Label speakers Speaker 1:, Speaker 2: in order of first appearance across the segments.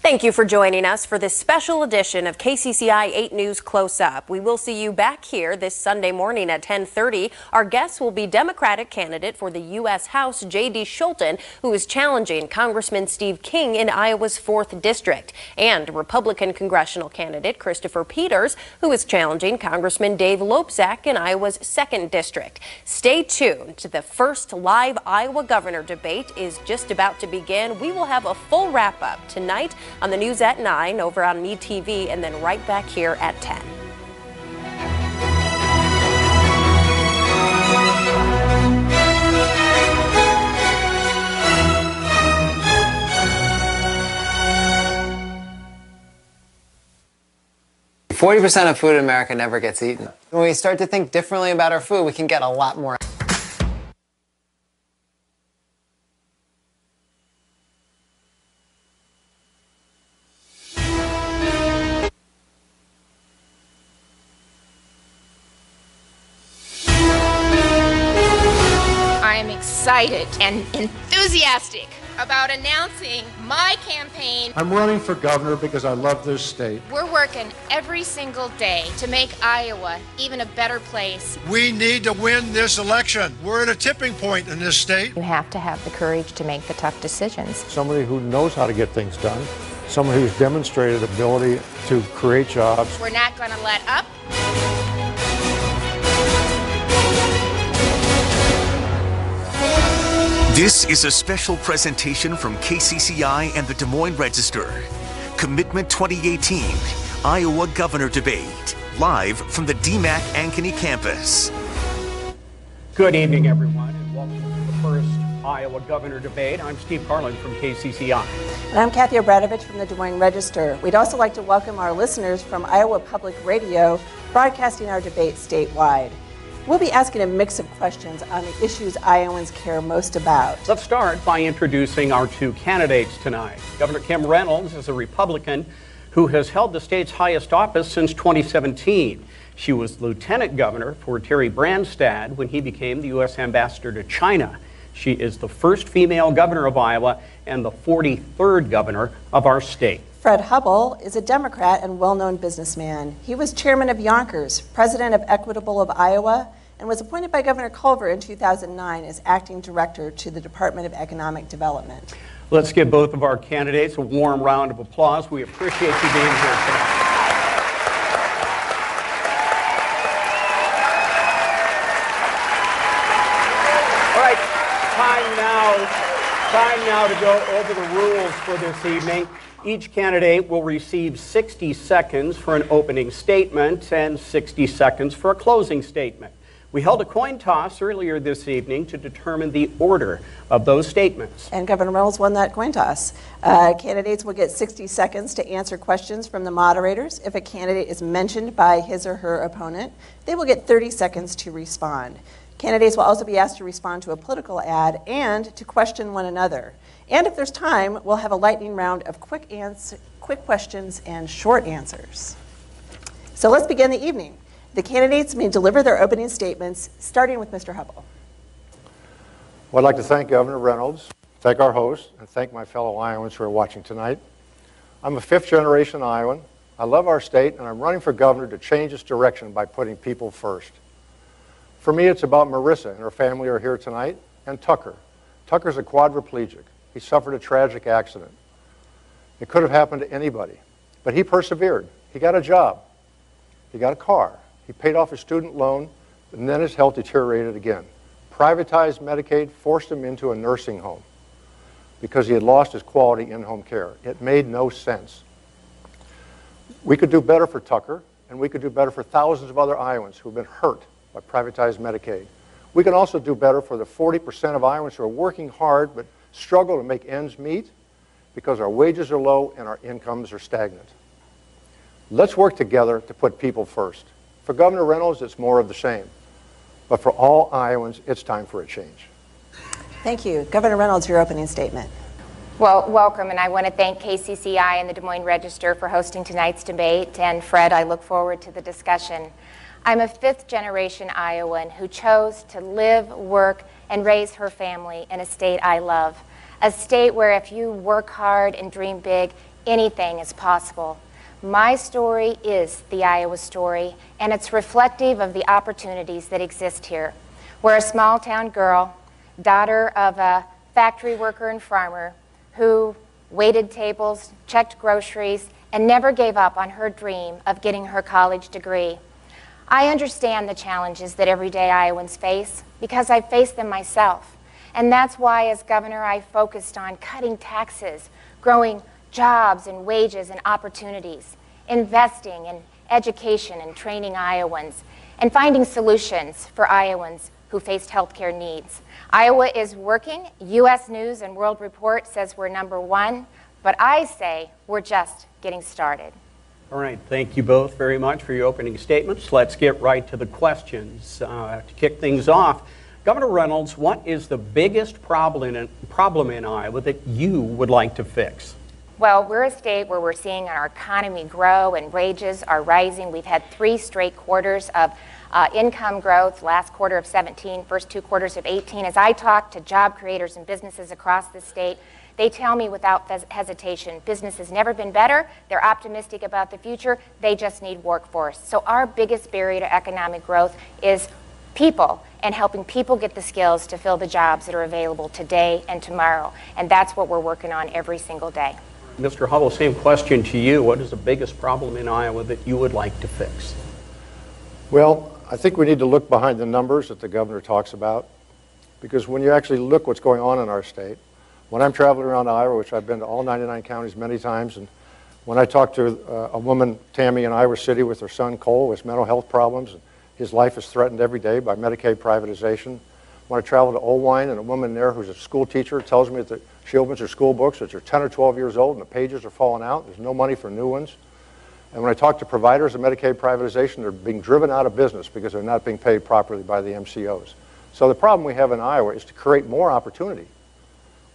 Speaker 1: Thank you for joining us for this special edition of KCCI 8 News Close Up. We will see you back here this Sunday morning at 10:30. Our guests will be Democratic candidate for the U.S. House, J.D. Schulten, who is challenging Congressman Steve King in Iowa's 4th District, and Republican congressional candidate Christopher Peters, who is challenging Congressman Dave Lopzak in Iowa's 2nd District. Stay tuned. The first live Iowa governor debate is just about to begin. We will have a full wrap-up tonight on the news at 9 over on MeTV, and then right back here at 10.
Speaker 2: %40 of food in America never gets eaten. When we start to think differently about our food, we can get a lot more.
Speaker 3: Excited and enthusiastic about announcing my campaign.
Speaker 4: I'm running for governor because I love this state.
Speaker 3: We're working every single day to make Iowa even a better place.
Speaker 4: We need to win this election. We're at a tipping point in this state.
Speaker 5: You have to have the courage to make the tough decisions.
Speaker 6: Somebody who knows how to get things done, someone who's demonstrated ability to create jobs.
Speaker 3: We're not going to let up.
Speaker 7: This is a special presentation from KCCI and the Des Moines Register. Commitment 2018, Iowa Governor Debate, live from the DMACC Ankeney campus.
Speaker 8: Good evening, everyone, and welcome to the first Iowa Governor Debate. I'm Steve Karlin from KCCI.
Speaker 9: And I'm Kathie Obradovich from the Des Moines Register. We'd also like to welcome our listeners from Iowa Public Radio, broadcasting our debate statewide. We'll be asking a mix of questions on the issues Iowans care most about.
Speaker 8: Let's start by introducing our two candidates tonight. Governor Kim Reynolds is a Republican who has held the state's highest office since 2017. She was lieutenant governor for Terry Branstad when he became the U.S. ambassador to China. She is the first female governor of Iowa and the 43rd governor of our state.
Speaker 9: Fred Hubbell is a Democrat and well-known businessman. He was chairman of Yonkers, president of Equitable of Iowa, and was appointed by Governor Culver in 2009 as acting director to the Department of Economic Development.
Speaker 8: Let's give both of our candidates a warm round of applause. We appreciate you being here tonight. All right, time now to go over the rules for this evening. Each candidate will receive 60 seconds for an opening statement and 60 seconds for a closing statement. We held a coin toss earlier this evening to determine the order of those statements.
Speaker 9: And Governor Reynolds won that coin toss. Candidates will get 60 seconds to answer questions from the moderators. If a candidate is mentioned by his or her opponent, they will get 30 seconds to respond. Candidates will also be asked to respond to a political ad and to question one another. And if there's time, we'll have a lightning round of quick questions and short answers. So let's begin the evening. The candidates may deliver their opening statements, starting with Mr. Hubbell.
Speaker 6: Well, I'd like to thank Governor Reynolds, thank our host, and thank my fellow Iowans who are watching tonight. I'm a fifth-generation Iowan. I love our state, and I'm running for governor to change its direction by putting people first. For me, it's about Marissa and her family are here tonight, and Tucker. Tucker's a quadriplegic. He suffered a tragic accident. It could have happened to anybody, but he persevered. He got a job. He got a car. He paid off his student loan, and then his health deteriorated again. Privatized Medicaid forced him into a nursing home because he had lost his quality in-home care. It made no sense. We could do better for Tucker, and we could do better for thousands of other Iowans who have been hurt by privatized Medicaid. We can also do better for the 40% of Iowans who are working hard but struggle to make ends meet because our wages are low and our incomes are stagnant. Let's work together to put people first. For Governor Reynolds, it's more of the same. But for all Iowans, it's time for a change.
Speaker 9: Thank you. Governor Reynolds, your opening statement.
Speaker 5: Well, welcome, and I want to thank KCCI and the Des Moines Register for hosting tonight's debate. And Fred, I look forward to the discussion. I'm a fifth-generation Iowan who chose to live, work, and raise her family in a state I love. A state where if you work hard and dream big, anything is possible. My story is the Iowa story, and it's reflective of the opportunities that exist here. We're a small-town girl, daughter of a factory worker and farmer who waited tables, checked groceries, and never gave up on her dream of getting her college degree. I understand the challenges that everyday Iowans face because I've faced them myself. And that's why, as governor, I focused on cutting taxes, growing jobs and wages and opportunities, investing in education and training Iowans, and finding solutions for Iowans who faced healthcare needs. Iowa is working. U.S. News and World Report says we're #1, but I say we're just getting started.
Speaker 8: All right, thank you both very much for your opening statements. Let's get right to the questions. To kick things off, Governor Reynolds, what is the biggest problem in Iowa that you would like to fix?
Speaker 5: Well, we're a state where we're seeing our economy grow and wages are rising. We've had 3 straight quarters of income growth, last quarter of 17, first 2 quarters of 18. As I talk to job creators and businesses across the state, they tell me without hesitation, business has never been better, they're optimistic about the future, they just need workforce. So our biggest barrier to economic growth is people, and helping people get the skills to fill the jobs that are available today and tomorrow. And that's what we're working on every single day.
Speaker 8: Mr. Hubbell, same question to you. What is the biggest problem in Iowa that you would like to fix?
Speaker 6: Well, I think we need to look behind the numbers that the governor talks about, because when you actually look what's going on in our state, when I'm traveling around Iowa, which I've been to all 99 counties many times, and when I talk to a woman, Tammy, in Iowa City with her son, Cole, with mental health problems, and his life is threatened every day by Medicaid privatization. When I travel to Owine, and a woman there who's a school teacher tells me that she opens her school books, that they're 10 or 12 years old, and the pages are falling out. There's no money for new ones. And when I talk to providers of Medicaid privatization, they're being driven out of business because they're not being paid properly by the MCOs. So the problem we have in Iowa is to create more opportunity.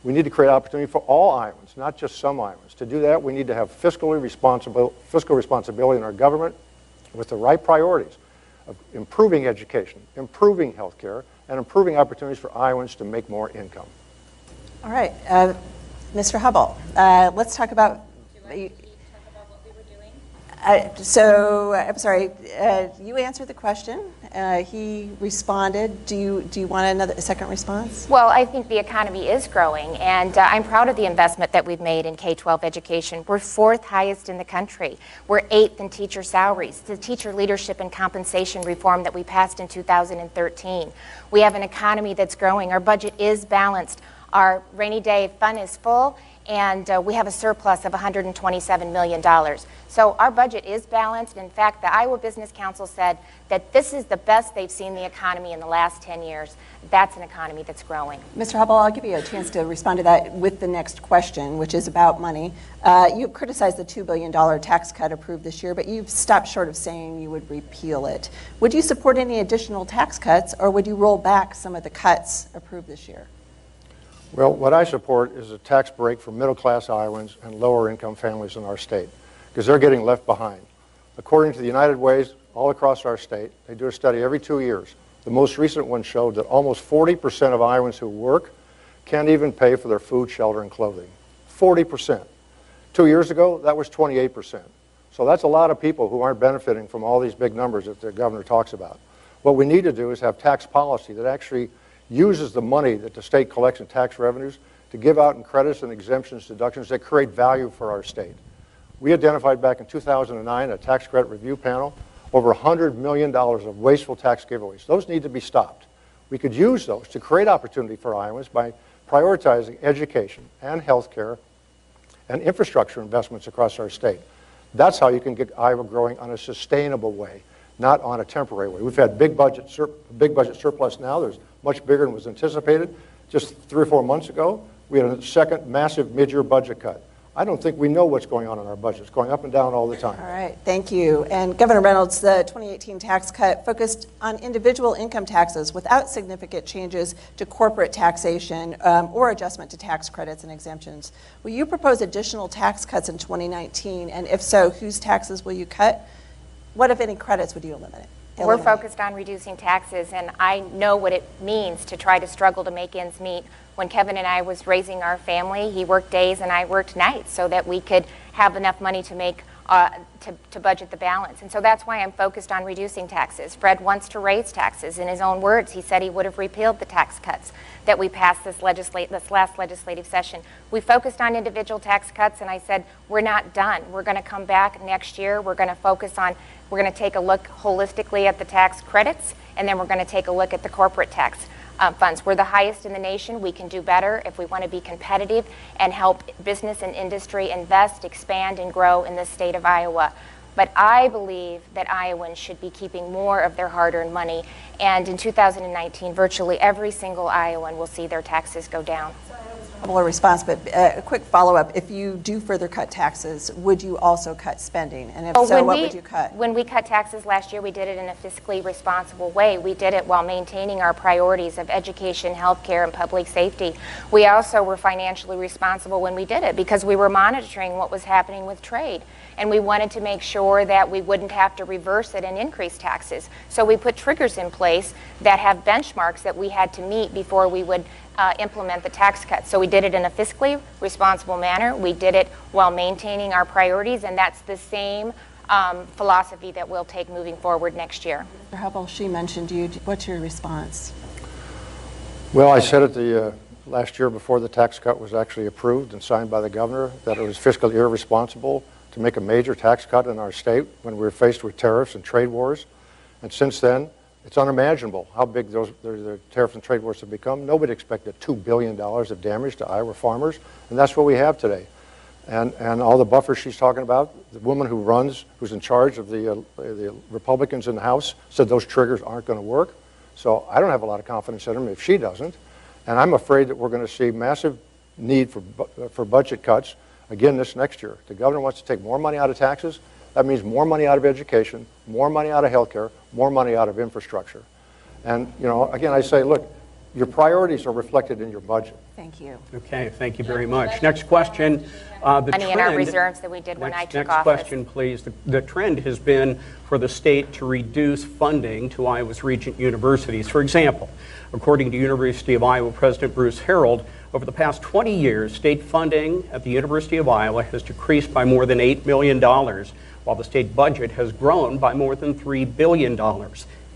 Speaker 6: We need to create opportunity for all Iowans, not just some Iowans. To do that, we need to have fiscal responsibility in our government with the right priorities of improving education, improving health care, and improving opportunities for Iowans to make more income.
Speaker 9: All right, Mr. Hubbell, let's talk about. I'm sorry. You answered the question. He responded. Do you want a second response?
Speaker 5: Well, I think the economy is growing, and I'm proud of the investment that we've made in K-12 education. We're 4th highest in the country. We're 8th in teacher salaries. The teacher leadership and compensation reform that we passed in 2013. We have an economy that's growing. Our budget is balanced. Our rainy day fund is full, and we have a surplus of $127 million. So our budget is balanced. In fact, the Iowa Business Council said that this is the best they've seen the economy in the last 10 years. That's an economy that's growing.
Speaker 9: Mr. Hubbell, I'll give you a chance to respond to that with the next question, which is about money. You criticized the $2 billion tax cut approved this year, but you've stopped short of saying you would repeal it. Would you support any additional tax cuts, or would you roll back some of the cuts approved this year?
Speaker 6: Well, what I support is a tax break for middle-class Iowans and lower-income families in our state, because they're getting left behind. According to the United Way's, all across our state, they do a study every 2 years. The most recent one showed that almost 40% of Iowans who work can't even pay for their food, shelter, and clothing. 40%. 2 years ago, that was 28%. So that's a lot of people who aren't benefiting from all these big numbers that the governor talks about. What we need to do is have tax policy that actually uses the money that the state collects in tax revenues to give out in credits and exemptions, deductions that create value for our state. We identified back in 2009 a tax credit review panel, over $100 million of wasteful tax giveaways. Those need to be stopped. We could use those to create opportunity for Iowans by prioritizing education and health care and infrastructure investments across our state. That's how you can get Iowa growing on a sustainable way, not on a temporary way. We've had big budget surplus now. There's much bigger than was anticipated. Just 3 or 4 months ago, we had a second massive mid-year budget cut. I don't think we know what's going on in our budget. It's going up and down all the time.
Speaker 9: All right, thank you. And Governor Reynolds, the 2018 tax cut focused on individual income taxes without significant changes to corporate taxation or adjustment to tax credits and exemptions. Will you propose additional tax cuts in 2019? And if so, whose taxes will you cut? What, if any, credits would you eliminate?
Speaker 5: We're focused on reducing taxes, and I know what it means to try to struggle to make ends meet. When Kevin and I was raising our family, he worked days and I worked nights so that we could have enough money to make to budget the balance. And so that's why I'm focused on reducing taxes. Fred wants to raise taxes. In his own words, he said he would have repealed the tax cuts that we passed this last legislative session. We focused on individual tax cuts, and I said, we're not done. We're going to come back next year. We're going to take a look holistically at the tax credits, and then we're going to take a look at the corporate tax funds. We're the highest in the nation. We can do better if we want to be competitive and help business and industry invest, expand, and grow in the state of Iowa. But I believe that Iowans should be keeping more of their hard-earned money. And in 2019, virtually every single Iowan will see their taxes go down.
Speaker 9: A response, but a quick follow-up. If you do further cut taxes, would you also cut spending? And if so, what would you cut?
Speaker 5: When we cut taxes last year, we did it in a fiscally responsible way. We did it while maintaining our priorities of education, healthcare, and public safety. We also were financially responsible when we did it because we were monitoring what was happening with trade. And we wanted to make sure that we wouldn't have to reverse it and increase taxes. So we put triggers in place that have benchmarks that we had to meet before we would implement the tax cuts. So we did it in a fiscally responsible manner. We did it while maintaining our priorities, and that's the same philosophy that we'll take moving forward next year.
Speaker 9: Mr. Hubbell, she mentioned you. What's your response?
Speaker 6: Well, I said it the last year before the tax cut was actually approved and signed by the governor that it was fiscally irresponsible to make a major tax cut in our state when we were faced with tariffs and trade wars. And since then, it's unimaginable how big the tariffs and trade wars have become. Nobody expected $2 billion of damage to Iowa farmers, and that's what we have today. And all the buffers she's talking about, the woman who's in charge of the Republicans in the House, said those triggers aren't going to work. So I don't have a lot of confidence in them if she doesn't. And I'm afraid that we're going to see massive need for budget cuts again this next year. The governor wants to take more money out of taxes. That means more money out of education, more money out of healthcare, more money out of infrastructure. And, you know, again, I say, look, your priorities are reflected in your budget.
Speaker 9: Thank you.
Speaker 8: Okay, thank you very much. Next question.
Speaker 5: Money in our reserves that we did when I took office.
Speaker 8: Next question, please. The trend has been for the state to reduce funding to Iowa's regent universities. For example, according to University of Iowa President Bruce Harold, over the past 20 years, state funding at the University of Iowa has decreased by more than $8 million, while the state budget has grown by more than $3 billion,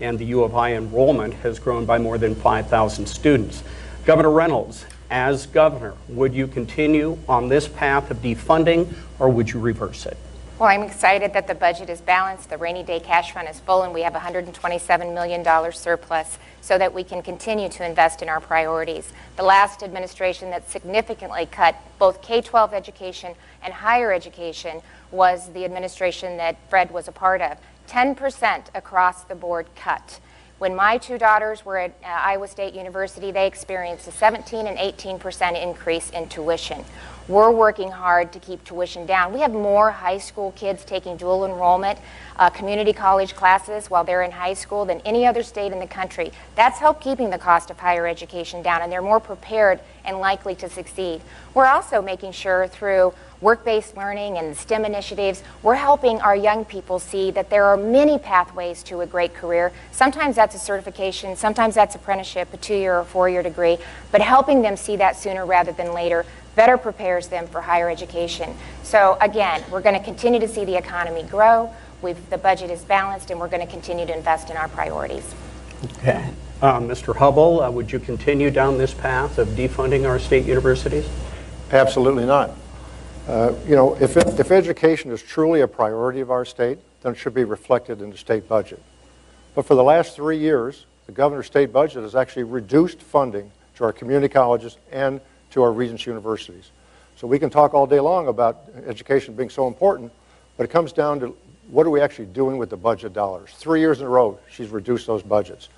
Speaker 8: and the U of I enrollment has grown by more than 5,000 students. Governor Reynolds, as governor, would you continue on this path of defunding, or would you reverse it?
Speaker 5: Well, I'm excited that the budget is balanced, the rainy day cash fund is full, and we have a $127 million surplus so that we can continue to invest in our priorities. The last administration that significantly cut both K-12 education and higher education was the administration that Fred was a part of. 10% across the board cut. When my two daughters were at Iowa State University, they experienced a 17% and 18% increase in tuition. We're working hard to keep tuition down. We have more high school kids taking dual enrollment, community college classes while they're in high school than any other state in the country. That's helped keeping the cost of higher education down, and they're more prepared and likely to succeed. We're also making sure through work-based learning and STEM initiatives, we're helping our young people see that there are many pathways to a great career. Sometimes that's a certification, sometimes that's apprenticeship, a 2-year or 4-year degree, but helping them see that sooner rather than later better prepares them for higher education. So again, we're going to continue to see the economy grow. The budget is balanced, and we're going to continue to invest in our priorities.
Speaker 8: Okay. Mr. Hubbell, would you continue down this path of defunding our state universities?
Speaker 6: Absolutely not. You know, if education is truly a priority of our state, then it should be reflected in the state budget. But for the last 3 years, the governor's state budget has actually reduced funding to our community colleges and to our regents universities. So we can talk all day long about education being so important, but it comes down to what are we actually doing with the budget dollars. 3 years in a row, she's reduced those budgets.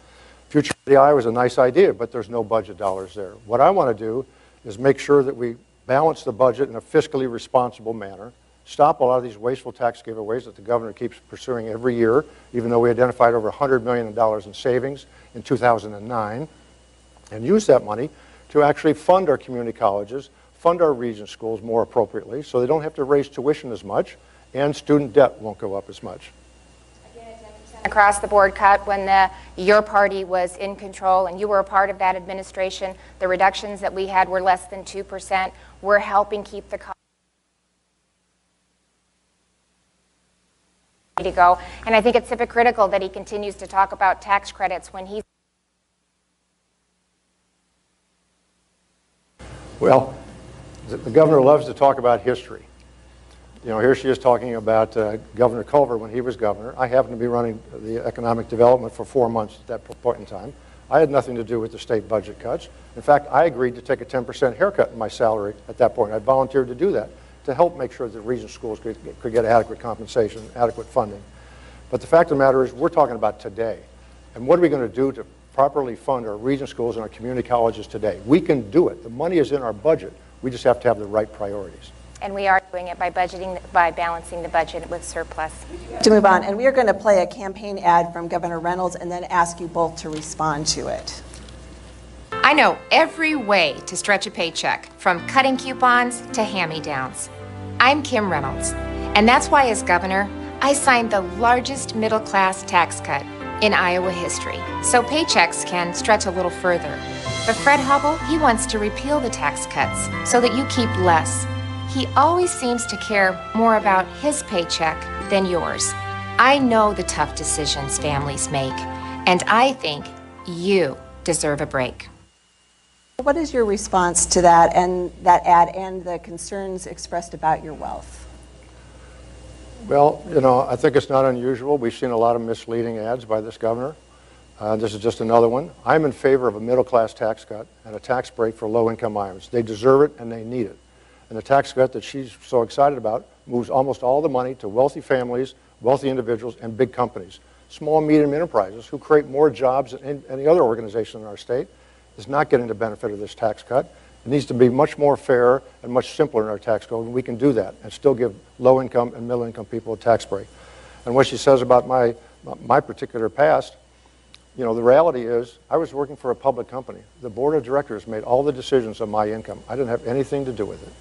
Speaker 6: Future of the Iowa is a nice idea, but there's no budget dollars there. What I want to do is make sure that we balance the budget in a fiscally responsible manner, stop a lot of these wasteful tax giveaways that the governor keeps pursuing every year, even though we identified over $100 million in savings in 2009, and use that money to actually fund our community colleges, fund our region schools more appropriately so they don't have to raise tuition as much and student debt won't go up as much.
Speaker 5: across the board cut when your party was in control and you were a part of that administration. The reductions that we had were less than 2%. We're helping keep the cost to go. And I think it's hypocritical that he continues to talk about tax credits when he's...
Speaker 6: Well, the governor loves to talk about history. You know, here she is talking about Governor Culver when he was governor. I happened to be running the economic development for 4 months at that point in time. I had nothing to do with the state budget cuts. In fact, I agreed to take a 10% haircut in my salary at that point. I volunteered to do that to help make sure that regional schools could get adequate compensation, adequate funding. But the fact of the matter is, we're talking about today. And what are we going to do to properly fund our regional schools and our community colleges today? We can do it. The money is in our budget. We just have to have the right priorities.
Speaker 5: And we are doing it by budgeting, by balancing the budget with surplus.
Speaker 9: To move on, and we are going to play a campaign ad from Governor Reynolds and then ask you both to respond to it.
Speaker 3: I know every way to stretch a paycheck, from cutting coupons to hand-me-downs. I'm Kim Reynolds, and that's why as governor, I signed the largest middle-class tax cut in Iowa history, so paychecks can stretch a little further. But Fred Hubbell, he wants to repeal the tax cuts so that you keep less. He always seems to care more about his paycheck than yours. I know the tough decisions families make, and I think you deserve a break.
Speaker 9: What is your response to that ad and the concerns expressed about your wealth?
Speaker 6: Well, you know, I think it's not unusual. We've seen a lot of misleading ads by this governor. This is just another one. I'm in favor of a middle-class tax cut and a tax break for low-income Iowans. They deserve it and they need it. And the tax cut that she's so excited about moves almost all the money to wealthy families, wealthy individuals, and big companies. Small and medium enterprises who create more jobs than any other organization in our state is not getting the benefit of this tax cut. It needs to be much more fair and much simpler in our tax code, and we can do that and still give low-income and middle-income people a tax break. And what she says about my particular past, you know, the reality is I was working for a public company. The board of directors made all the decisions on my income. I didn't have anything to do with it.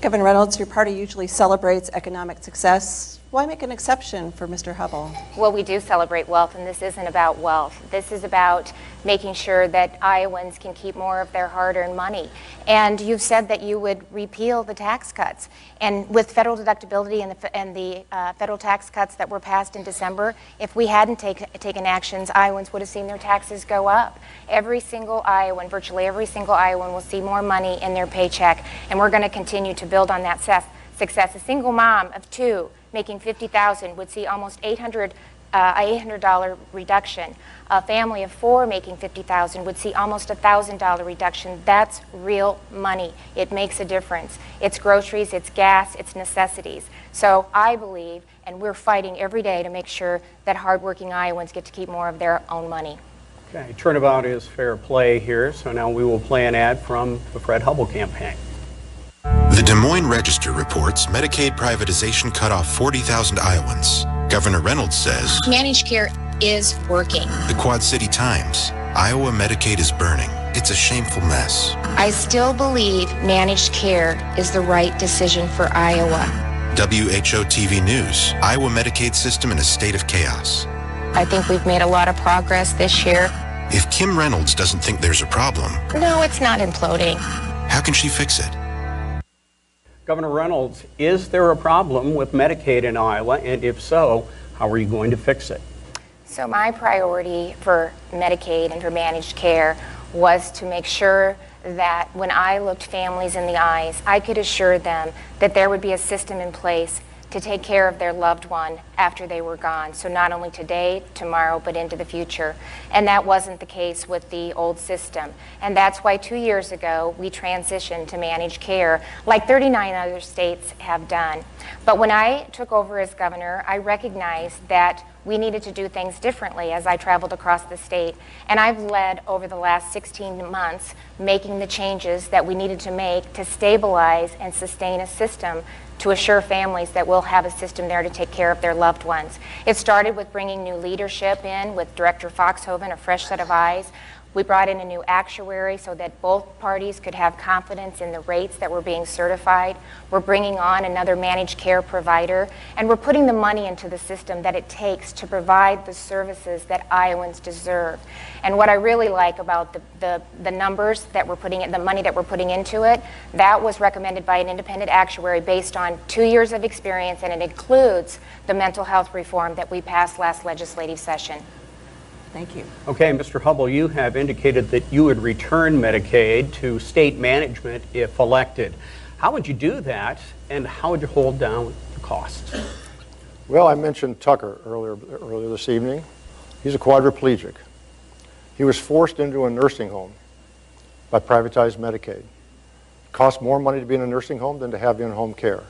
Speaker 9: Governor Reynolds, your party usually celebrates economic success. Why make an exception for Mr. Hubbell?
Speaker 5: Well, we do celebrate wealth, and this isn't about wealth. This is about making sure that Iowans can keep more of their hard-earned money. And you've said that you would repeal the tax cuts. And with federal deductibility and the federal tax cuts that were passed in December, if we hadn't taken actions, Iowans would have seen their taxes go up. Every single Iowan, virtually every single Iowan, will see more money in their paycheck, and we're going to continue to build on that success. A single mom of two making $50,000 would see almost $800 reduction. A family of four making $50,000 would see almost $1,000 reduction. That's real money. It makes a difference. It's groceries, it's gas, it's necessities. So I believe, and we're fighting every day to make sure that hardworking Iowans get to keep more of their own money.
Speaker 8: Okay, turnabout is fair play here, so now we will play an ad from the Fred Hubbell campaign.
Speaker 10: The Des Moines Register reports Medicaid privatization cut off 40,000 Iowans. Governor Reynolds says
Speaker 3: Managed care is working.
Speaker 10: The Quad City Times, Iowa Medicaid is burning. It's a shameful mess.
Speaker 3: I still believe managed care is the right decision for Iowa.
Speaker 10: WHO TV News, Iowa Medicaid system in a state of chaos.
Speaker 3: I think we've made a lot of progress this year.
Speaker 10: If Kim Reynolds doesn't think there's a problem,
Speaker 3: No, it's not imploding.
Speaker 10: how can she fix it?
Speaker 8: Governor Reynolds, is there a problem with Medicaid in Iowa? And if so, how are you going to fix it?
Speaker 5: So my priority for Medicaid and for managed care was to make sure that when I looked families in the eyes, I could assure them that there would be a system in place to take care of their loved one after they were gone. So not only today, tomorrow, but into the future. And that wasn't the case with the old system. And that's why 2 years ago, we transitioned to managed care, like 39 other states have done. But when I took over as governor, I recognized that we needed to do things differently as I traveled across the state. And I've led over the last 16 months making the changes that we needed to make to stabilize and sustain a system to assure families that we'll have a system there to take care of their loved ones. It started with bringing new leadership in with Director Foxhoven, a fresh set of eyes, We brought in a new actuary so that both parties could have confidence in the rates that were being certified. We're bringing on another managed care provider, and we're putting the money into the system that it takes to provide the services that Iowans deserve. And what I really like about the numbers that we're putting in, the money that we're putting into it, that was recommended by an independent actuary based on 2 years of experience, and it includes the mental health reform that we passed last legislative session.
Speaker 9: Thank you.
Speaker 8: Okay, Mr. Hubbell, you have indicated that you would return Medicaid to state management if elected. How would you do that, and how would you hold down the costs?
Speaker 6: Well, I mentioned Tucker earlier this evening. He's a quadriplegic. He was forced into a nursing home by privatized Medicaid. It costs more money to be in a nursing home than to have in-home care.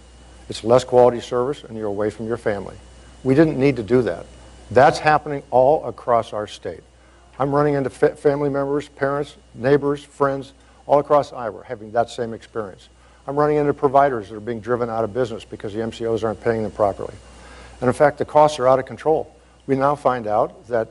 Speaker 6: It's less quality service, and you're away from your family. We didn't need to do that. That's happening all across our state. I'm running into family members, parents, neighbors, friends, all across Iowa having that same experience. I'm running into providers that are being driven out of business because the MCOs aren't paying them properly. And in fact, the costs are out of control. We now find out that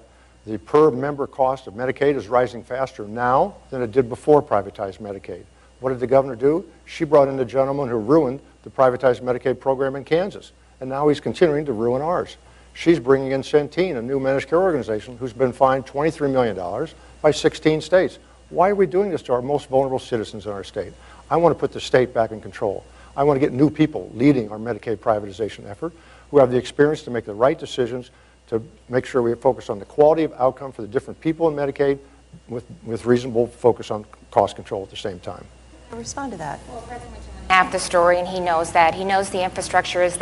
Speaker 6: the per member cost of Medicaid is rising faster now than it did before privatized Medicaid. What did the governor do? She brought in a gentleman who ruined the privatized Medicaid program in Kansas, and now he's continuing to ruin ours. She's bringing in Centene, a new managed care organization, who's been fined $23 million by 16 states. Why are we doing this to our most vulnerable citizens in our state? I want to put the state back in control. I want to get new people leading our Medicaid privatization effort who have the experience to make the right decisions to make sure we focus on the quality of outcome for the different people in Medicaid with reasonable focus on cost control at the same time.
Speaker 9: Respond to that.
Speaker 5: Half the story, and he knows that. He knows the infrastructure isn't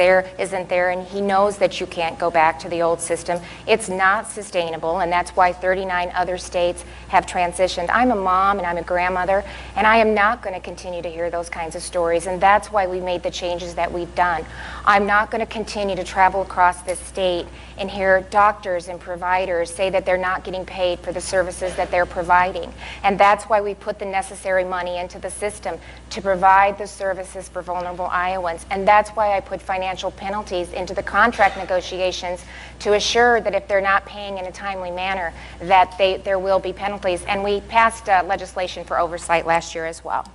Speaker 5: there, and he knows that you can't go back to the old system. It's not sustainable, and that's why 39 other states have transitioned. I'm a mom and I'm a grandmother, and I am not going to continue to hear those kinds of stories, and that's why we made the changes that we've done. I'm not going to continue to travel across this state and hear doctors and providers say that they're not getting paid for the services that they're providing. And that's why we put the necessary money into the system to provide the services for vulnerable Iowans. And that's why I put financial penalties into the contract negotiations to assure that if they're not paying in a timely manner, that there will be penalties. And we passed legislation for oversight last year as well.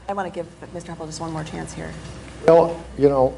Speaker 9: I want to give Mr. Hubbell just one more chance here.
Speaker 6: Well, you know,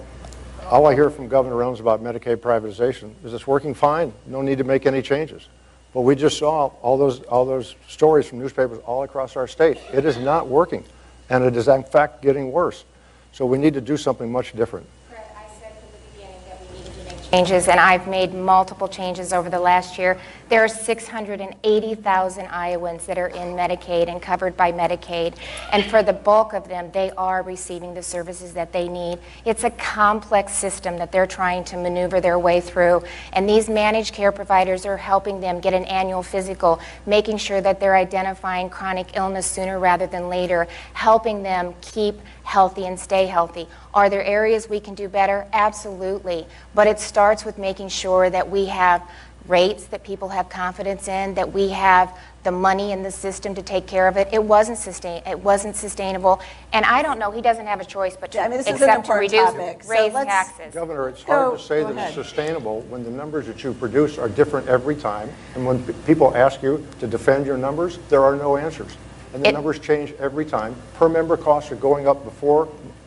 Speaker 6: all I hear from Governor Reynolds about Medicaid privatization is it's working fine. No need to make any changes. But we just saw all those stories from newspapers all across our state. It is not working, and it is in fact getting worse. So we need to do something much different.
Speaker 5: Fred, I said from the beginning that we needed to make changes, and I've made multiple changes over the last year. There are 680,000 Iowans that are in Medicaid and covered by Medicaid, and for the bulk of them, they are receiving the services that they need. It's a complex system that they're trying to maneuver their way through, and these managed care providers are helping them get an annual physical, making sure that they're identifying chronic illness sooner rather than later, helping them keep healthy and stay healthy. Are there areas we can do better? Absolutely, but it starts with making sure that we have rates that people have confidence in, that we have the money in the system to take care of it. It wasn't sustainable, and I don't know. He doesn't have a choice but to accept to reduce, raise taxes.
Speaker 6: Governor, it's hard to say that it's sustainable when the numbers that you produce are different every time, and when people ask you to defend your numbers, there are no answers, and the numbers change every time. Per member costs are going up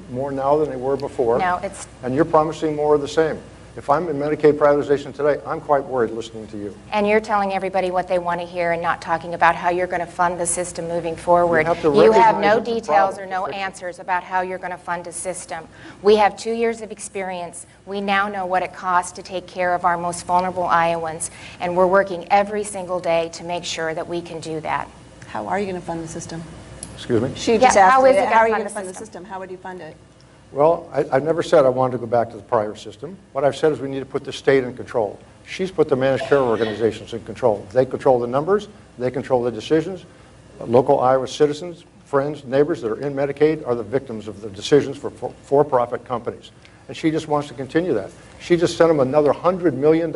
Speaker 6: more now than they were before, and you're promising more of the same. If I'm in Medicaid privatization today, I'm quite worried listening to you.
Speaker 5: And you're telling everybody what they want to hear and not talking about how you're going to fund the system moving forward. You have no details or no answers about how you're going to fund a system. We have 2 years of experience. We now know what it costs to take care of our most vulnerable Iowans, and we're working every single day to make sure that we can do that.
Speaker 9: How are you going to fund the system?
Speaker 6: Excuse me?
Speaker 9: She just asked, how are you going to fund the system? How would you fund it?
Speaker 6: Well, I've never said I wanted to go back to the prior system. What I've said is we need to put the state in control. She's put the managed care organizations in control. They control the numbers. They control the decisions. Local Iowa citizens, friends, neighbors that are in Medicaid are the victims of the decisions for-profit companies. And she just wants to continue that. She just sent them another $100 million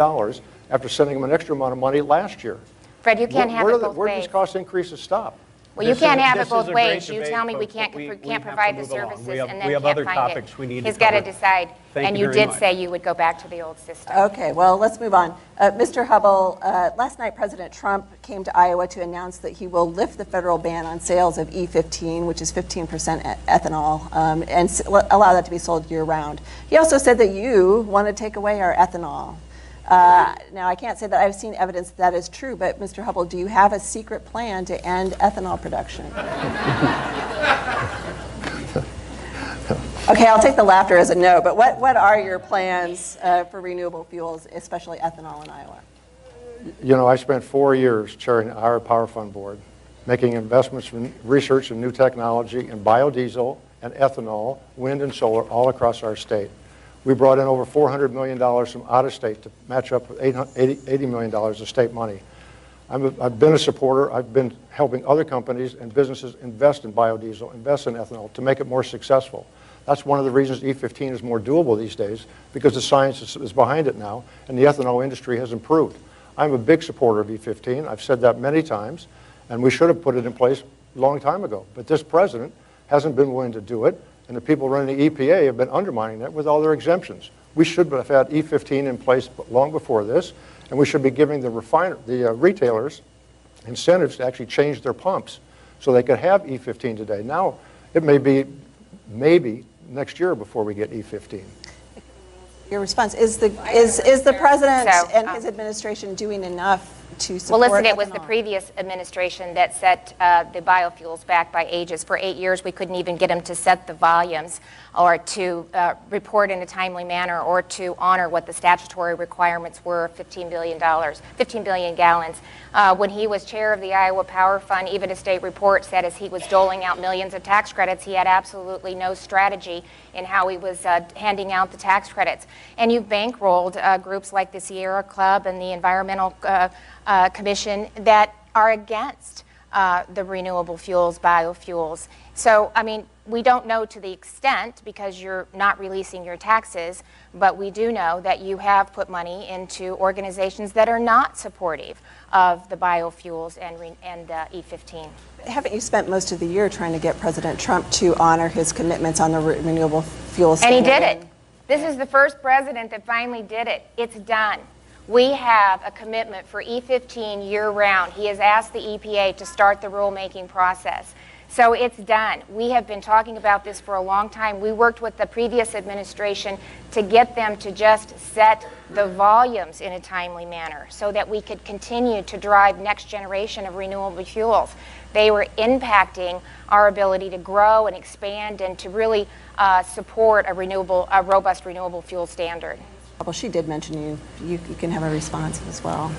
Speaker 6: after sending them an extra amount of money last year.
Speaker 5: Fred, you can't have it both ways.
Speaker 6: Where do these cost increases stop?
Speaker 5: Well, you can't have
Speaker 8: this
Speaker 5: it both
Speaker 8: is a
Speaker 5: ways.
Speaker 8: great
Speaker 5: You
Speaker 8: debate,
Speaker 5: tell me we
Speaker 8: folks,
Speaker 5: can't,
Speaker 8: but we have
Speaker 5: can't
Speaker 8: to
Speaker 5: provide the
Speaker 8: move along.
Speaker 5: services
Speaker 8: We have
Speaker 5: and then can't
Speaker 8: other
Speaker 5: find
Speaker 8: topics
Speaker 5: it.
Speaker 8: we need to
Speaker 5: He's got to
Speaker 8: cover.
Speaker 5: decide.
Speaker 8: Thank
Speaker 5: And
Speaker 8: you
Speaker 5: you
Speaker 8: very
Speaker 5: did
Speaker 8: much.
Speaker 5: say you would go back to the old system.
Speaker 9: Okay, well, let's move on. Mr. Hubbell, last night President Trump came to Iowa to announce that he will lift the federal ban on sales of E15, which is 15% ethanol, and allow that to be sold year-round. He also said that you want to take away our ethanol. Now, I can't say that I've seen evidence that is true, but Mr. Hubbell, do you have a secret plan to end ethanol production? Okay, I'll take the laughter as a no, but what are your plans for renewable fuels, especially ethanol in Iowa?
Speaker 6: You know, I spent 4 years chairing the Iowa Power Fund Board, making investments in research and new technology in biodiesel and ethanol, wind and solar all across our state. We brought in over $400 million from out of state to match up with $80 million of state money. I've been a supporter. I've been helping other companies and businesses invest in biodiesel, invest in ethanol to make it more successful. That's one of the reasons E15 is more doable these days, because the science is behind it now, and the ethanol industry has improved. I'm a big supporter of E15. I've said that many times, and we should have put it in place a long time ago. But this president hasn't been willing to do it, and the people running the EPA have been undermining that with all their exemptions. We should have had E15 in place long before this, and we should be giving the retailers incentives to actually change their pumps so they could have E15 today. Now, it may be maybe next year before we get E15.
Speaker 9: Your response is the president and his administration doing enough to support
Speaker 5: Well, listen, it was
Speaker 9: ethanol?
Speaker 5: the previous administration that set the biofuels back by ages. For 8 years, we couldn't even get them to set the volumes or to report in a timely manner or to honor what the statutory requirements were, $15 billion, 15 billion gallons. When he was chair of the Iowa Power Fund, even a state report said as he was doling out millions of tax credits, he had absolutely no strategy in how he was handing out the tax credits. And you've bankrolled groups like the Sierra Club and the Environmental Commission that are against the renewable fuels, biofuels. So, I mean, we don't know to the extent because you're not releasing your taxes, but we do know that you have put money into organizations that are not supportive of the biofuels and E15.
Speaker 9: Haven't you spent most of the year trying to get President Trump to honor his commitments on the renewable fuels
Speaker 5: And he
Speaker 9: standard?
Speaker 5: did it. This is the first president that finally did it. It's done. We have a commitment for E15 year-round. He has asked the EPA to start the rulemaking process. So it's done. We have been talking about this for a long time. We worked with the previous administration to get them to just set the volumes in a timely manner so that we could continue to drive next generation of renewable fuels. They were impacting our ability to grow and expand and to really support a robust renewable fuel standard.
Speaker 9: Well, she did mention you. You can have a response as well.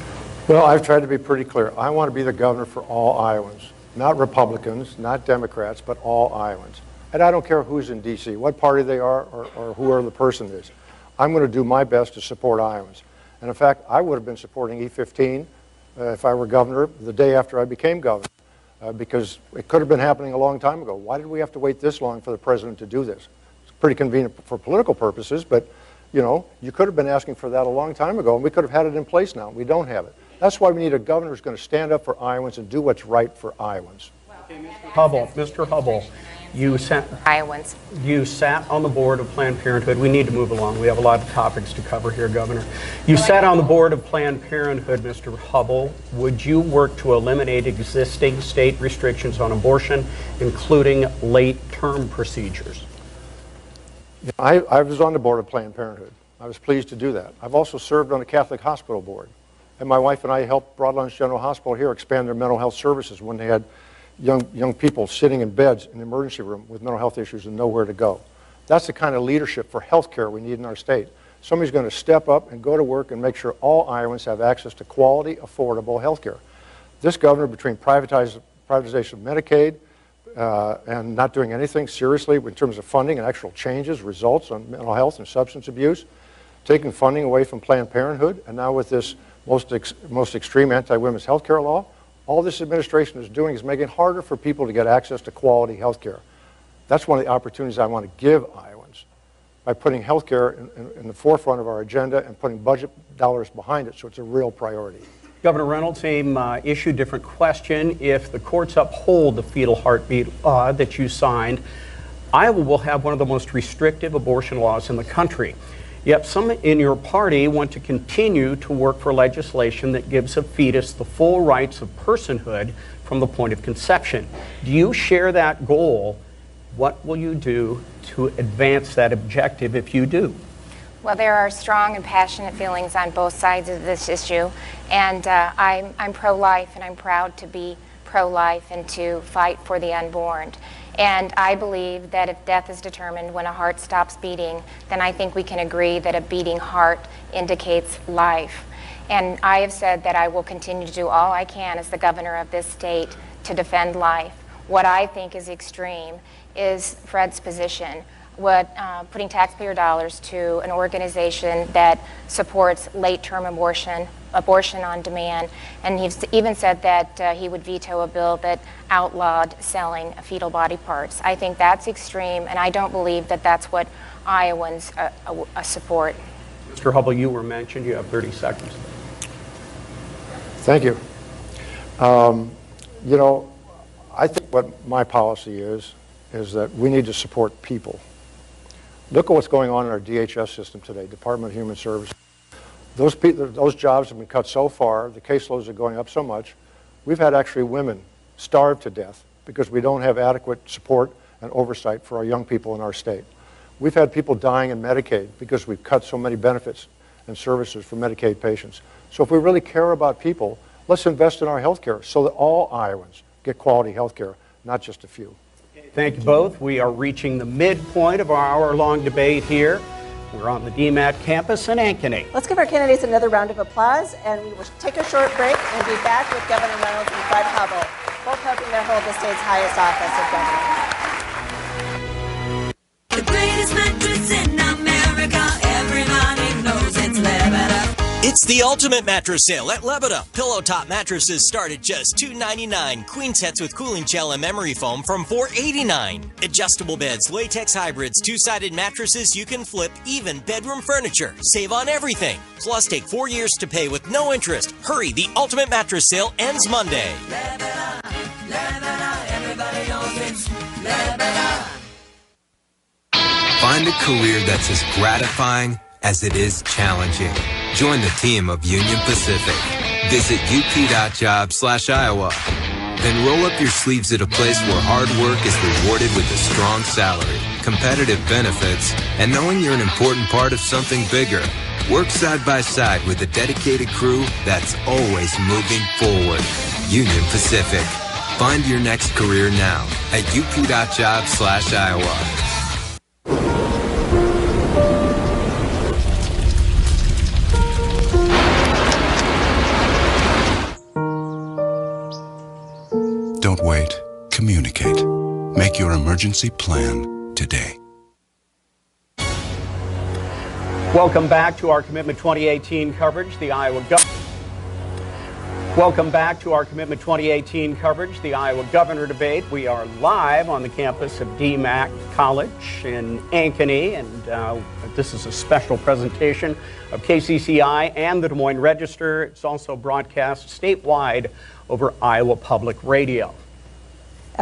Speaker 6: Well, I've tried to be pretty clear. I want to be the governor for all Iowans, not Republicans, not Democrats, but all Iowans. And I don't care who's in D.C., what party they are, or whoever the person is. I'm going to do my best to support Iowans. And in fact, I would have been supporting E15 if I were governor the day after I became governor, because it could have been happening a long time ago. Why did we have to wait this long for the president to do this? It's pretty convenient for political purposes, but you know, you could have been asking for that a long time ago, and we could have had it in place now. We don't have it. That's why we need a governor who's going to stand up for Iowans and do what's right for Iowans.
Speaker 8: Mr. Hubbell, you sat on the board of Planned Parenthood. We need to move along. We have a lot of topics to cover here, Governor. You sat on the board of Planned Parenthood, Mr. Hubbell. Would you work to eliminate existing state restrictions on abortion, including late-term procedures?
Speaker 6: I was on the board of Planned Parenthood. I was pleased to do that. I've also served on the Catholic Hospital Board. And my wife and I helped Broadlands General Hospital here expand their mental health services when they had young people sitting in beds in the emergency room with mental health issues and nowhere to go. That's the kind of leadership for health care we need in our state. Somebody's going to step up and go to work and make sure all Iowans have access to quality, affordable health care. This governor, between privatization of Medicaid, and not doing anything seriously in terms of funding and actual changes, results on mental health and substance abuse, taking funding away from Planned Parenthood, and now with this most extreme anti-women's health care law, all this administration is doing is making it harder for people to get access to quality health care. That's one of the opportunities I want to give Iowans by putting health care in the forefront of our agenda and putting budget dollars behind it so it's a real priority.
Speaker 8: Governor Reynolds, same issue, different question. If the courts uphold the fetal heartbeat law that you signed, Iowa will have one of the most restrictive abortion laws in the country. Yet some in your party want to continue to work for legislation that gives a fetus the full rights of personhood from the point of conception. Do you share that goal? What will you do to advance that objective if you do?
Speaker 5: Well, there are strong and passionate feelings on both sides of this issue, and I'm pro-life, and I'm proud to be pro-life and to fight for the unborn. And I believe that if death is determined when a heart stops beating, then I think we can agree that a beating heart indicates life. And I have said that I will continue to do all I can as the governor of this state to defend life. What I think is extreme is Fred's position, putting taxpayer dollars to an organization that supports late-term abortion on demand, and he's even said that he would veto a bill that outlawed selling fetal body parts. I think that's extreme, and I don't believe that that's what Iowans support.
Speaker 8: Mr. Hubbell, you were mentioned. You have 30 seconds.
Speaker 6: Thank you. You know, I think what my policy is that we need to support people. Look at what's going on in our DHS system today, Department of Human Services. Those jobs have been cut so far, the caseloads are going up so much. We've had actually women starve to death because we don't have adequate support and oversight for our young people in our state. We've had people dying in Medicaid because we've cut so many benefits and services for Medicaid patients. So if we really care about people, let's invest in our health care so that all Iowans get quality health care, not just a few.
Speaker 8: Thank you both. We are reaching the midpoint of our hour-long debate here. We're on the DMAT campus in Ankeney.
Speaker 9: Let's give our candidates another round of applause, and we will take a short break and be back with Governor Reynolds and Fred Hubbell, both hoping to hold the state's highest office of governor.
Speaker 11: The greatest mattress in America, everybody knows it's Levita.
Speaker 12: It's the ultimate mattress sale at Levita. Pillow top mattresses start at just $2.99. Queen sets with cooling gel and memory foam from $4.89. Adjustable beds, latex hybrids, two-sided mattresses you can flip, even bedroom furniture. Save on everything. Plus, take 4 years to pay with no interest. Hurry, the ultimate mattress sale ends Monday.
Speaker 11: Levita, Levita, everybody knows it's Levita.
Speaker 13: Find a career that's as gratifying as it is challenging. Join the team of Union Pacific. Visit up.jobs/Iowa. Then roll up your sleeves at a place where hard work is rewarded with a strong salary, competitive benefits, and knowing you're an important part of something bigger. Work side by side with a dedicated crew that's always moving forward. Union Pacific. Find your next career now at up.jobs/Iowa.
Speaker 14: Don't wait. Communicate. Make your emergency plan today.
Speaker 8: Welcome back to our Commitment 2018 coverage, the Iowa Welcome back to our Commitment 2018 coverage, the Iowa Governor Debate. We are live on the campus of DMAC College in Ankeney, and this is a special presentation of KCCI and the Des Moines Register. It's also broadcast statewide over Iowa Public Radio.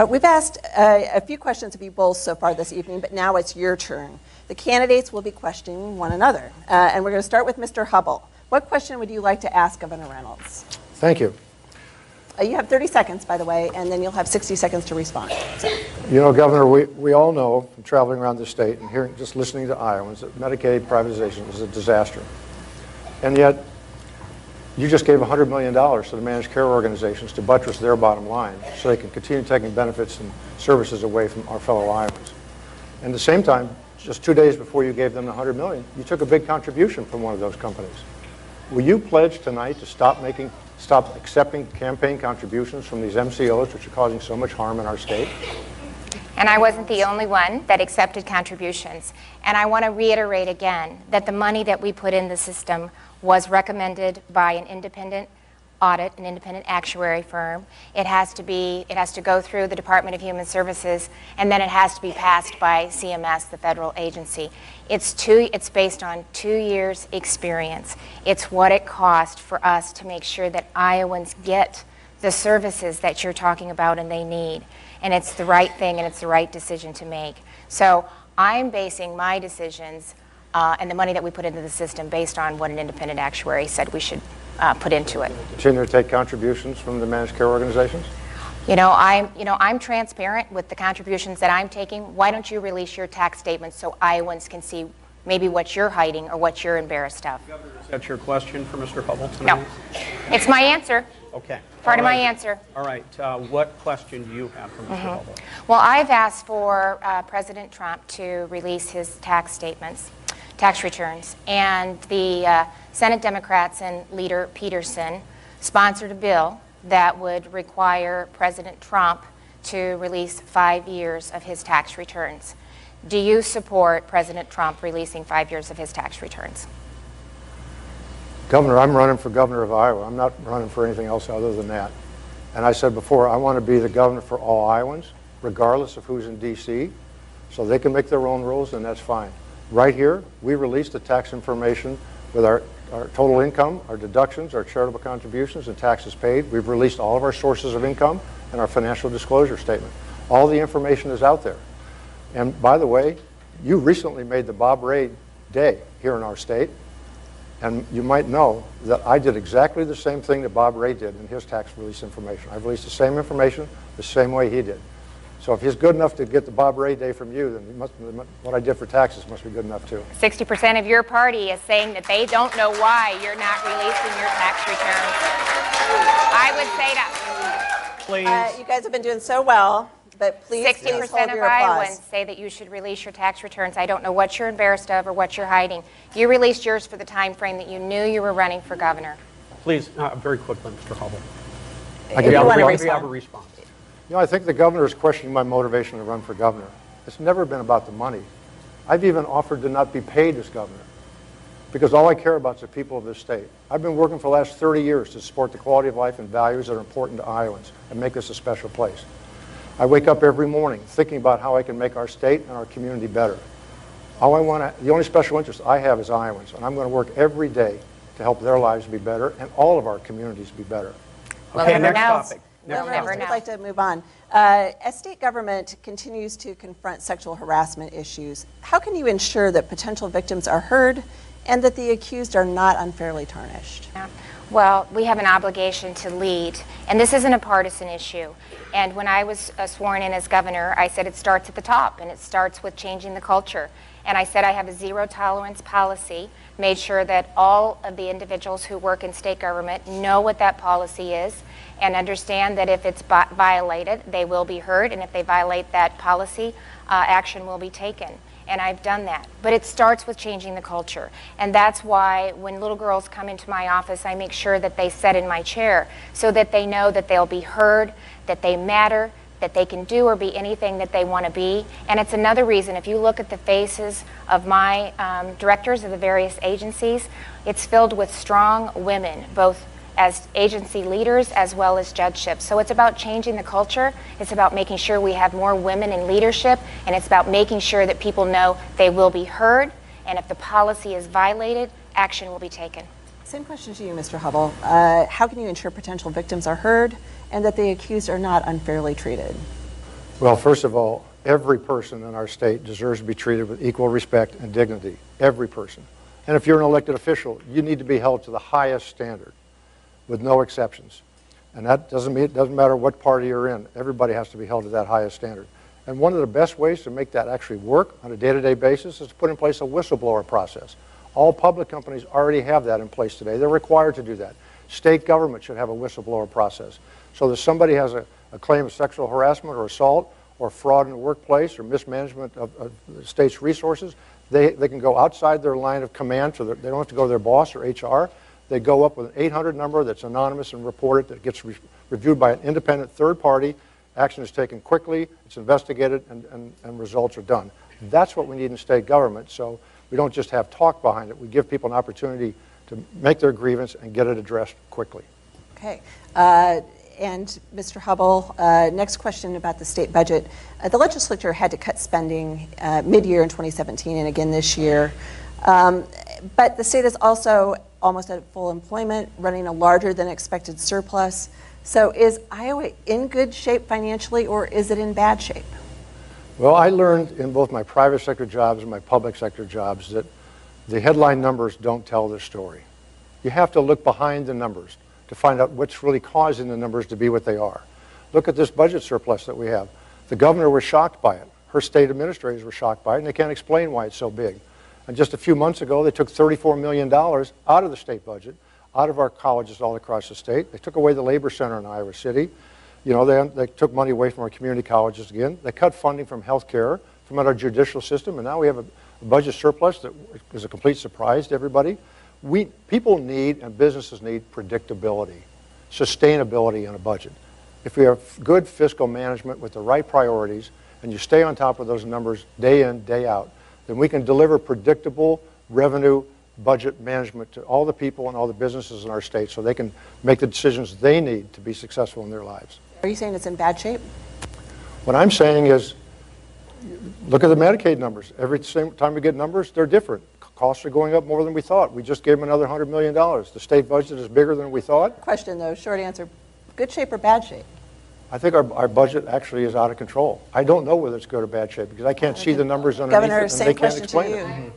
Speaker 9: We've asked a few questions of you both so far this evening, but now it's your turn. The candidates will be questioning one another, and we're going to start with Mr. Hubbell. What question would you like to ask Governor Reynolds?
Speaker 6: Thank you.
Speaker 9: You have 30 seconds, by the way, and then you'll have 60 seconds to respond. So.
Speaker 6: You know, Governor, we all know from traveling around the state and hearing, just listening to Iowans, that Medicaid privatization is a disaster. And yet, you just gave $100 million to the managed care organizations to buttress their bottom line so they can continue taking benefits and services away from our fellow Iowans. And at the same time, just 2 days before you gave them the $100 million, you took a big contribution from one of those companies. Will you pledge tonight to stop accepting campaign contributions from these MCOs, which are causing so much harm in our state?
Speaker 5: And I wasn't the only one that accepted contributions. And I want to reiterate again that the money that we put in the system was recommended by an independent audit, an independent actuary firm. It has to go through the Department of Human Services, and then it has to be passed by CMS, the federal agency. It's based on 2 years experience. It's what it cost for us to make sure that Iowans get the services that you're talking about and they need. And it's the right thing and it's the right decision to make. So I'm basing my decisions and the money that we put into the system based on what an independent actuary said we should put into it.
Speaker 6: Continue to take contributions from the managed care organizations?
Speaker 5: I'm transparent with the contributions that I'm taking. Why don't you release your tax statements so Iowans can see maybe what you're hiding or what you're embarrassed of?
Speaker 8: Governor, is that your question for Mr. Hubbell tonight?
Speaker 5: No. It's my answer.
Speaker 8: Okay.
Speaker 5: Part of my answer.
Speaker 8: All right. What question do you have for Mr. Hubbell?
Speaker 5: Well, I've asked for President Trump to release his tax statements, tax returns, and the Senate Democrats and Leader Peterson sponsored a bill that would require President Trump to release 5 years of his tax returns. Do you support President Trump releasing 5 years of his tax returns?
Speaker 6: Governor, I'm running for governor of Iowa. I'm not running for anything else other than that. And I said before, I want to be the governor for all Iowans, regardless of who's in D.C., so they can make their own rules, and that's fine. Right here, we release the tax information with our total income, our deductions, our charitable contributions, and taxes paid. We've released all of our sources of income and our financial disclosure statement. All the information is out there. And by the way, you recently made the Bob Ray Day here in our state. And you might know that I did exactly the same thing that Bob Ray did in his tax release information. I released the same information the same way he did. So if he's good enough to get the Bob Ray Day from you, then what I did for taxes must be good enough too.
Speaker 5: 60% of your party is saying that they don't know why you're not releasing your tax returns. I would say that.
Speaker 8: Please.
Speaker 9: You guys have been doing so well. But please,
Speaker 5: 60% of Iowans say that you should release your tax returns. I don't know what you're embarrassed of or what you're hiding. You released yours for the time frame that you knew you were running for governor.
Speaker 8: Please, very quickly, Mr. Hubbell.
Speaker 6: You
Speaker 8: have a response.
Speaker 6: You know, I think the governor is questioning my motivation to run for governor. It's never been about the money. I've even offered to not be paid as governor because all I care about is the people of this state. I've been working for the last 30 years to support the quality of life and values that are important to Iowans and make this a special place. I wake up every morning thinking about how I can make our state and our community better. The only special interest I have is Iowans, and I'm going to work every day to help their lives be better and all of our communities be better.
Speaker 8: Okay, next topic.
Speaker 9: We'd like to move on. As state government continues to confront sexual harassment issues, how can you ensure that potential victims are heard and that the accused are not unfairly tarnished?
Speaker 5: Yeah. Well, we have an obligation to lead, and this isn't a partisan issue. And when I was sworn in as governor, I said it starts at the top, and it starts with changing the culture. And I said I have a zero tolerance policy, made sure that all of the individuals who work in state government know what that policy is and understand that if it's violated, they will be heard, and if they violate that policy, action will be taken. And I've done that. But it starts with changing the culture. And that's why when little girls come into my office, I make sure that they sit in my chair so that they know that they'll be heard, that they matter, that they can do or be anything that they want to be. And it's another reason, if you look at the faces of my directors of the various agencies, it's filled with strong women, both as agency leaders as well as judgeships. So it's about changing the culture, it's about making sure we have more women in leadership, and it's about making sure that people know they will be heard, and if the policy is violated, action will be taken.
Speaker 9: Same question to you, Mr. Hubbell. How can you ensure potential victims are heard and that the accused are not unfairly treated?
Speaker 6: Well, first of all, every person in our state deserves to be treated with equal respect and dignity. Every person. And if you're an elected official, you need to be held to the highest standard, with no exceptions. And that doesn't mean, it doesn't matter what party you're in. Everybody has to be held to that highest standard. And one of the best ways to make that actually work on a day-to-day basis is to put in place a whistleblower process. All public companies already have that in place today. They're required to do that. State government should have a whistleblower process. So that somebody has a claim of sexual harassment or assault or fraud in the workplace or mismanagement of the state's resources, they can go outside their line of command. They don't have to go to their boss or HR. They go up with an 800 number that's anonymous and report it, that gets reviewed by an independent third party. Action is taken quickly, it's investigated, and results are done. That's what we need in state government, so we don't just have talk behind it. We give people an opportunity to make their grievance and get it addressed quickly.
Speaker 9: Okay. And Mr. Hubbell, next question about the state budget. The legislature had to cut spending mid-year in 2017 and again this year. But the state is also almost at full employment, running a larger than expected surplus. So is Iowa in good shape financially, or is it in bad shape?
Speaker 6: Well, I learned in both my private sector jobs and my public sector jobs that the headline numbers don't tell the story. You have to look behind the numbers to find out what's really causing the numbers to be what they are. Look at this budget surplus that we have. The governor was shocked by it. Her state administrators were shocked by it, and they can't explain why it's so big. And just a few months ago, they took $34 million out of the state budget, out of our colleges all across the state. They took away the Labor Center in Iowa City. You know, they took money away from our community colleges again. They cut funding from health care, from our judicial system, and now we have a budget surplus that is a complete surprise to everybody. People need and businesses need predictability, sustainability in a budget. If we have good fiscal management with the right priorities and you stay on top of those numbers day in, day out, then we can deliver predictable revenue budget management to all the people and all the businesses in our state so they can make the decisions they need to be successful in their lives.
Speaker 9: Are you saying it's in bad shape?
Speaker 6: What I'm saying is, look at the Medicaid numbers. Every time we get numbers, they're different. Costs are going up more than we thought. We just gave them another $100 million. The state budget is bigger than we thought.
Speaker 9: Question though, short answer, good shape or bad shape?
Speaker 6: I think our budget actually is out of control. I don't know whether it's good or bad shape because I can't see the numbers underneath
Speaker 9: Governor,
Speaker 6: it and they can't explain it.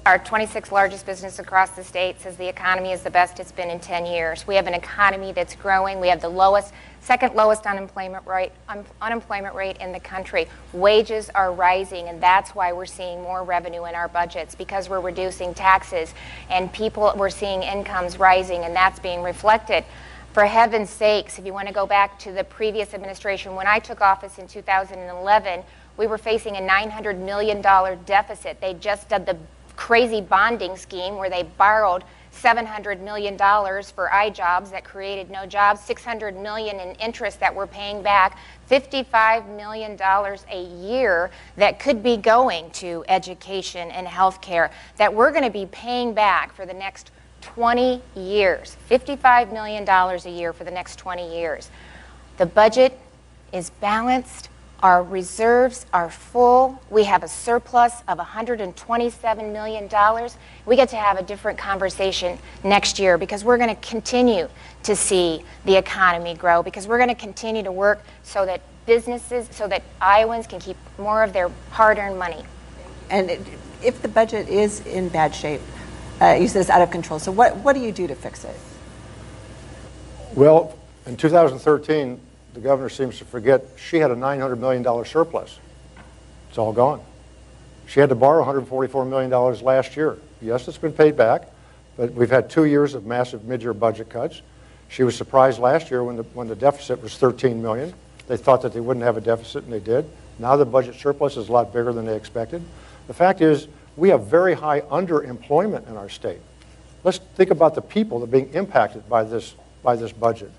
Speaker 5: Our 26th largest business across the state says the economy is the best it's been in 10 years. We have an economy that's growing. We have the second lowest unemployment rate in the country. Wages are rising, and that's why we're seeing more revenue in our budgets, because we're reducing taxes, and we're seeing incomes rising, and that's being reflected. For heaven's sakes, if you want to go back to the previous administration, when I took office in 2011, we were facing a $900 million deficit. They just did the crazy bonding scheme where they borrowed $700 million for iJobs that created no jobs, $600 million in interest that we're paying back, $55 million a year that could be going to education and health care that we're going to be paying back for the next 20 years, $55 million a year for the next 20 years. The budget is balanced. Our reserves are full. We have a surplus of $127 million. We get to have a different conversation next year because we're going to continue to see the economy grow, because we're going to continue to work so that Iowans can keep more of their hard-earned money.
Speaker 9: And if the budget is in bad shape, you said it's out of control, so what do you do to fix it?
Speaker 6: Well, in 2013, the governor seems to forget she had a $900 million surplus. It's all gone. She had to borrow $144 million last year. Yes, it's been paid back, but we've had 2 years of massive mid-year budget cuts. She was surprised last year when the deficit was $13 million. They thought that they wouldn't have a deficit, and they did. Now the budget surplus is a lot bigger than they expected. The fact is, we have very high underemployment in our state. Let's think about the people that are being impacted by this budget.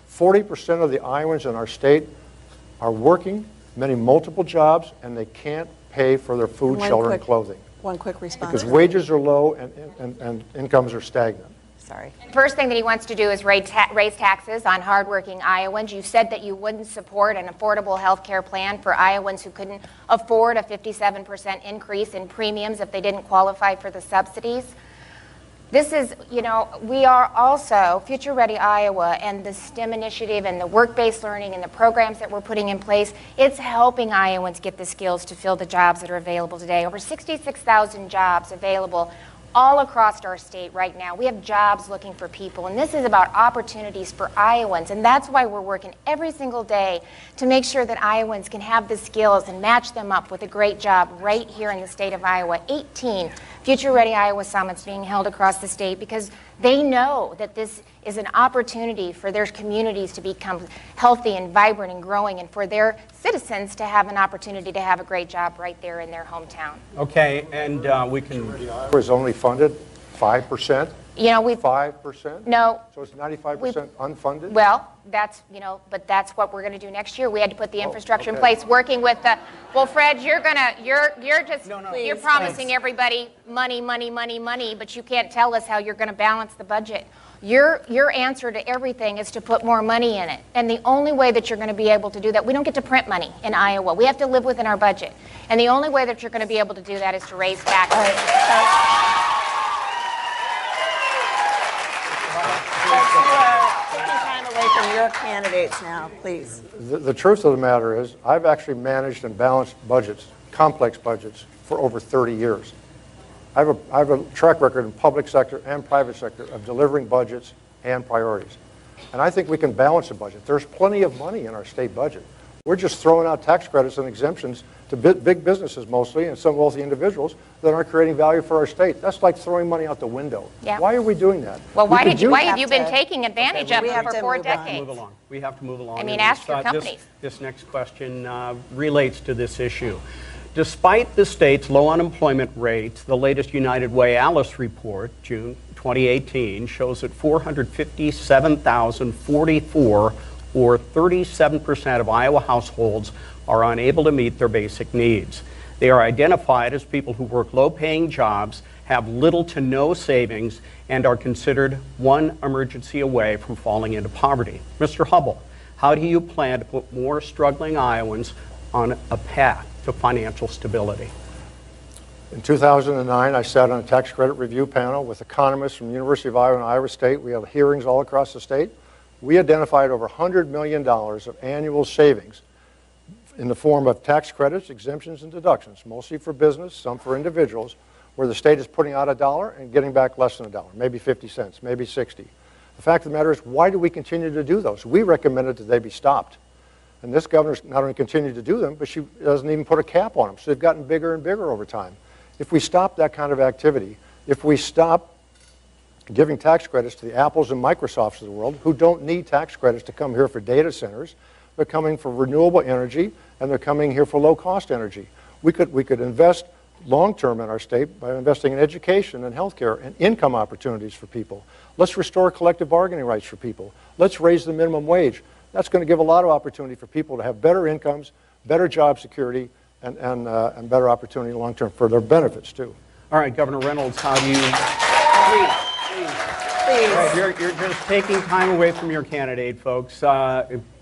Speaker 6: 40% of the Iowans in our state are working, many multiple jobs, and they can't pay for their food, shelter, and clothing.
Speaker 9: One quick response.
Speaker 6: Because wages are low and incomes are stagnant.
Speaker 9: Sorry.
Speaker 5: First thing that he wants to do is raise taxes on hardworking Iowans. You said that you wouldn't support an affordable health care plan for Iowans who couldn't afford a 57% increase in premiums if they didn't qualify for the subsidies. This is, we are also Future Ready Iowa, and the STEM initiative and the work-based learning and the programs that we're putting in place, it's helping Iowans get the skills to fill the jobs that are available today. Over 66,000 jobs available all across our state right now. We have jobs looking for people, and this is about opportunities for Iowans, and that's why we're working every single day to make sure that Iowans can have the skills and match them up with a great job right here in the state of Iowa. 18 Future Ready Iowa Summits being held across the state because they know that this is an opportunity for their communities to become healthy and vibrant and growing, and for their citizens to have an opportunity to have a great job right there in their hometown.
Speaker 8: Okay, and we can...
Speaker 6: Iowa is only funded 5%
Speaker 5: You know, we've
Speaker 6: 5%?
Speaker 5: No.
Speaker 6: So it's 95% unfunded?
Speaker 5: Well, that's, you know, but that's what we're going to do next year. We had to put the infrastructure in place, working with the, well, Fred, you're just, you're promising everybody money, money, money, money, but you can't tell us how you're going to balance the budget. Your answer to everything is to put more money in it. And the only way that you're going to be able to do that, we don't get to print money in Iowa. We have to live within our budget. And the only way that you're going to be able to do that is to raise taxes.
Speaker 9: Away from your candidates now, please.
Speaker 6: The truth of the matter is, I've actually managed and balanced budgets, complex budgets, for over 30 years. I have a track record in public sector and private sector of delivering budgets and priorities. And I think we can balance a budget. There's plenty of money in our state budget. We're just throwing out tax credits and exemptions to big businesses mostly and some wealthy individuals that aren't creating value for our state. That's like throwing money out the window.
Speaker 5: Yeah.
Speaker 6: Why are we doing that?
Speaker 5: Well, why have you been taking advantage of it for 4 decades?
Speaker 8: We have to move along.
Speaker 5: I mean, ask your companies.
Speaker 8: This next question relates to this issue. Despite the state's low unemployment rates, the latest United Way Alice report, June 2018, shows that 457,044, or 37% of Iowa households, are unable to meet their basic needs. They are identified as people who work low-paying jobs, have little to no savings, and are considered one emergency away from falling into poverty. Mr. Hubbell, how do you plan to put more struggling Iowans on a path to financial stability?
Speaker 6: In 2009, I sat on a tax credit review panel with economists from the University of Iowa and Iowa State. We had hearings all across the state. We identified over $100 million of annual savings in the form of tax credits, exemptions, and deductions, mostly for business, some for individuals, where the state is putting out $1 and getting back less than $1, maybe 50 cents, maybe 60. The fact of the matter is, why do we continue to do those? We recommended that they be stopped. And this governor's not only continued to do them, but she doesn't even put a cap on them. So they've gotten bigger and bigger over time. If we stop that kind of activity, if we stop giving tax credits to the Apples and Microsofts of the world, who don't need tax credits to come here for data centers, they're coming for renewable energy, and they're coming here for low-cost energy. We could invest long-term in our state by investing in education and healthcare and income opportunities for people. Let's restore collective bargaining rights for people. Let's raise the minimum wage. That's going to give a lot of opportunity for people to have better incomes, better job security, and better opportunity long-term for their benefits, too.
Speaker 8: All right, Governor Reynolds, how do you... Please. Right, you're just taking time away from your candidate, folks.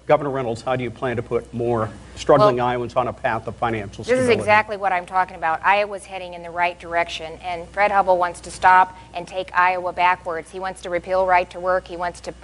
Speaker 8: Governor Reynolds, how do you plan to put more struggling Iowans on a path of financial stability?
Speaker 5: This is exactly what I'm talking about. Iowa's heading in the right direction, and Fred Hubbell wants to stop and take Iowa backwards. He wants to repeal right to work. He wants to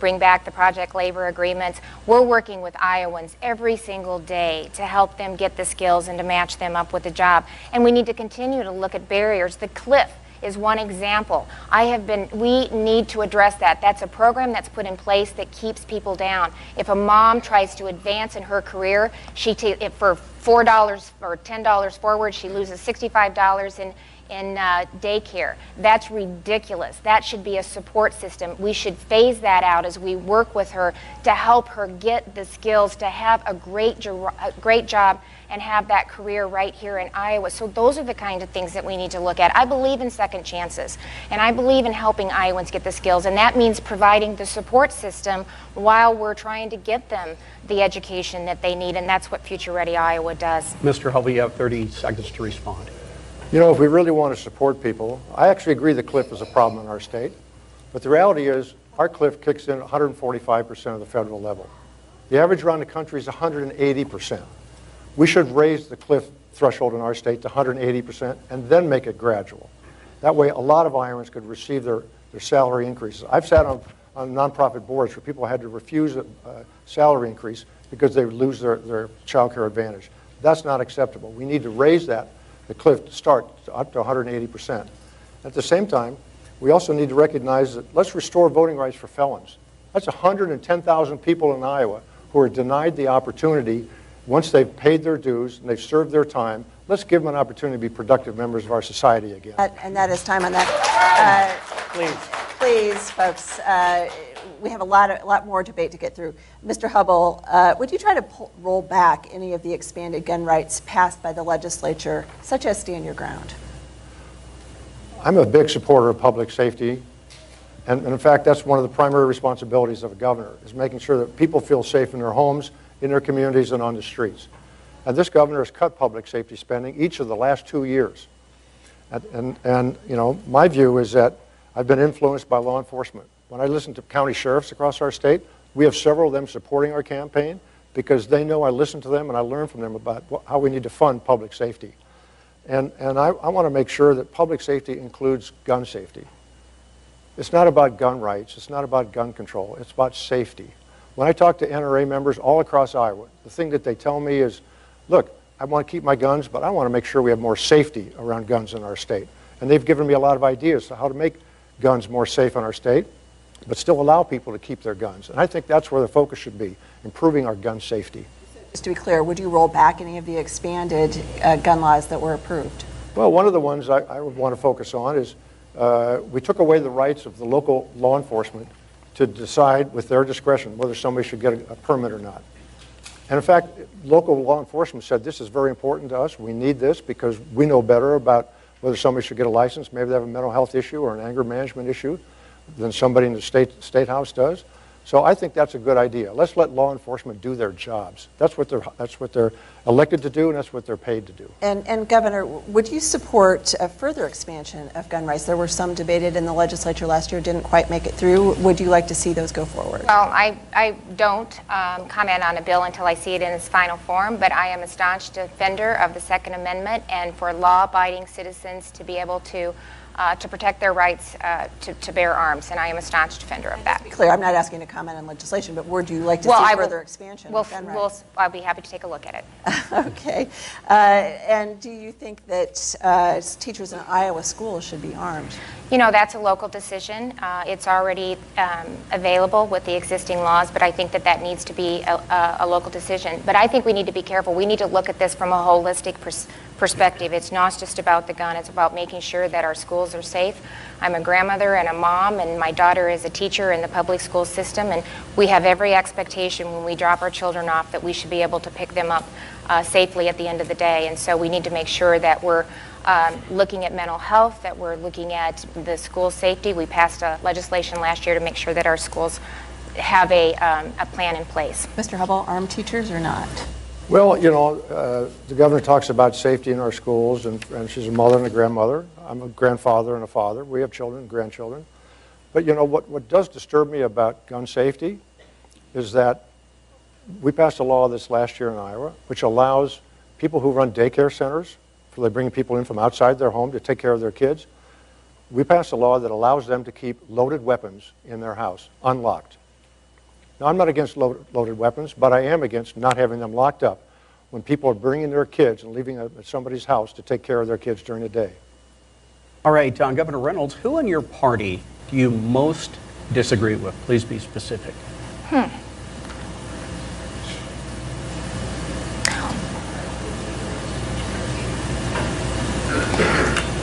Speaker 5: bring back the project labor agreements. We're working with Iowans every single day to help them get the skills and to match them up with a job. And we need to continue to look at barriers. The cliff is one example. We need to address that. That's a program that's put in place that keeps people down. If a mom tries to advance in her career, for $4 or $10 forward, she loses $65 in daycare. That's ridiculous. That should be a support system. We should phase that out as we work with her to help her get the skills to have a great job and have that career right here in Iowa. So those are the kind of things that we need to look at. I believe in second chances, and I believe in helping Iowans get the skills, and that means providing the support system while we're trying to get them the education that they need, and that's what Future Ready Iowa does.
Speaker 8: Mr. Hubbell, you have 30 seconds to respond.
Speaker 6: You know, if we really want to support people, I actually agree the cliff is a problem in our state, but the reality is our cliff kicks in 145% of the federal level. The average around the country is 180%. We should raise the cliff threshold in our state to 180% and then make it gradual. That way, a lot of Iowans could receive their salary increases. I've sat on nonprofit boards where people had to refuse a salary increase because they would lose their child care advantage. That's not acceptable. We need to raise the cliff to start up to 180%. At the same time, we also need to recognize that let's restore voting rights for felons. That's 110,000 people in Iowa who are denied the opportunity once they've paid their dues and they've served their time. Let's give them an opportunity to be productive members of our society again.
Speaker 9: And that is time on that. Please, folks. We have a lot more debate to get through. Mr. Hubbell, would you try to roll back any of the expanded gun rights passed by the legislature, such as Stand Your Ground?
Speaker 6: I'm a big supporter of public safety, and in fact, that's one of the primary responsibilities of a governor, is making sure that people feel safe in their homes, in their communities, and on the streets. And this governor has cut public safety spending each of the last 2 years. And you know, my view is that I've been influenced by law enforcement. When I listen to county sheriffs across our state, we have several of them supporting our campaign because they know I listen to them and I learn from them about how we need to fund public safety. And I want to make sure that public safety includes gun safety. It's not about gun rights. It's not about gun control. It's about safety. When I talk to NRA members all across Iowa, the thing that they tell me is, look, I want to keep my guns, but I want to make sure we have more safety around guns in our state. And they've given me a lot of ideas on how to make guns more safe in our state, but still allow people to keep their guns. And I think that's where the focus should be, improving our gun safety.
Speaker 9: Just to be clear, would you roll back any of the expanded gun laws that were approved?
Speaker 6: Well, one of the ones I would want to focus on is we took away the rights of the local law enforcement to decide with their discretion whether somebody should get a permit or not. And in fact, local law enforcement said this is very important to us. We need this because we know better about whether somebody should get a license. Maybe they have a mental health issue or an anger management issue than somebody in the state house does. So I think that's a good idea. Let's let law enforcement do their jobs. That's what they're elected to do, and that's what they're paid to do.
Speaker 9: And Governor, would you support a further expansion of gun rights? There were some debated in the legislature last year, didn't quite make it through. Would you like to see those go forward?
Speaker 5: Well, I don't comment on a bill until I see it in its final form, but I am a staunch defender of the Second Amendment and for law-abiding citizens to be able to protect their rights to bear arms, and I am a staunch defender of that.
Speaker 9: To be clear, I'm not asking to comment on legislation, but would you like to see further expansion of gun rights?
Speaker 5: I'll be happy to take a look at it.
Speaker 9: Okay. And do you think that teachers in Iowa schools should be armed?
Speaker 5: You know, that's a local decision. It's already available with the existing laws, but I think that needs to be a local decision. But I think we need to be careful. We need to look at this from a holistic perspective. It's not just about the gun. It's about making sure that our schools are safe. I'm a grandmother and a mom, and my daughter is a teacher in the public school system, and we have every expectation when we drop our children off that we should be able to pick them up safely at the end of the day. And so we need to make sure that we're looking at mental health, that we're looking at the school safety. We passed legislation last year to make sure that our schools have a plan in place.
Speaker 9: Mr. Hubbell, armed teachers or not?
Speaker 6: Well, you know, the governor talks about safety in our schools, and she's a mother and a grandmother. I'm a grandfather and a father. We have children and grandchildren. But, you know, what does disturb me about gun safety is that we passed a law this last year in Iowa which allows people who run daycare centers, so they bring people in from outside their home to take care of their kids. We passed a law that allows them to keep loaded weapons in their house, unlocked. Now, I'm not against loaded weapons, but I am against not having them locked up when people are bringing their kids and leaving them at somebody's house to take care of their kids during the day.
Speaker 8: All right, Governor Reynolds, who in your party do you most disagree with? Please be specific.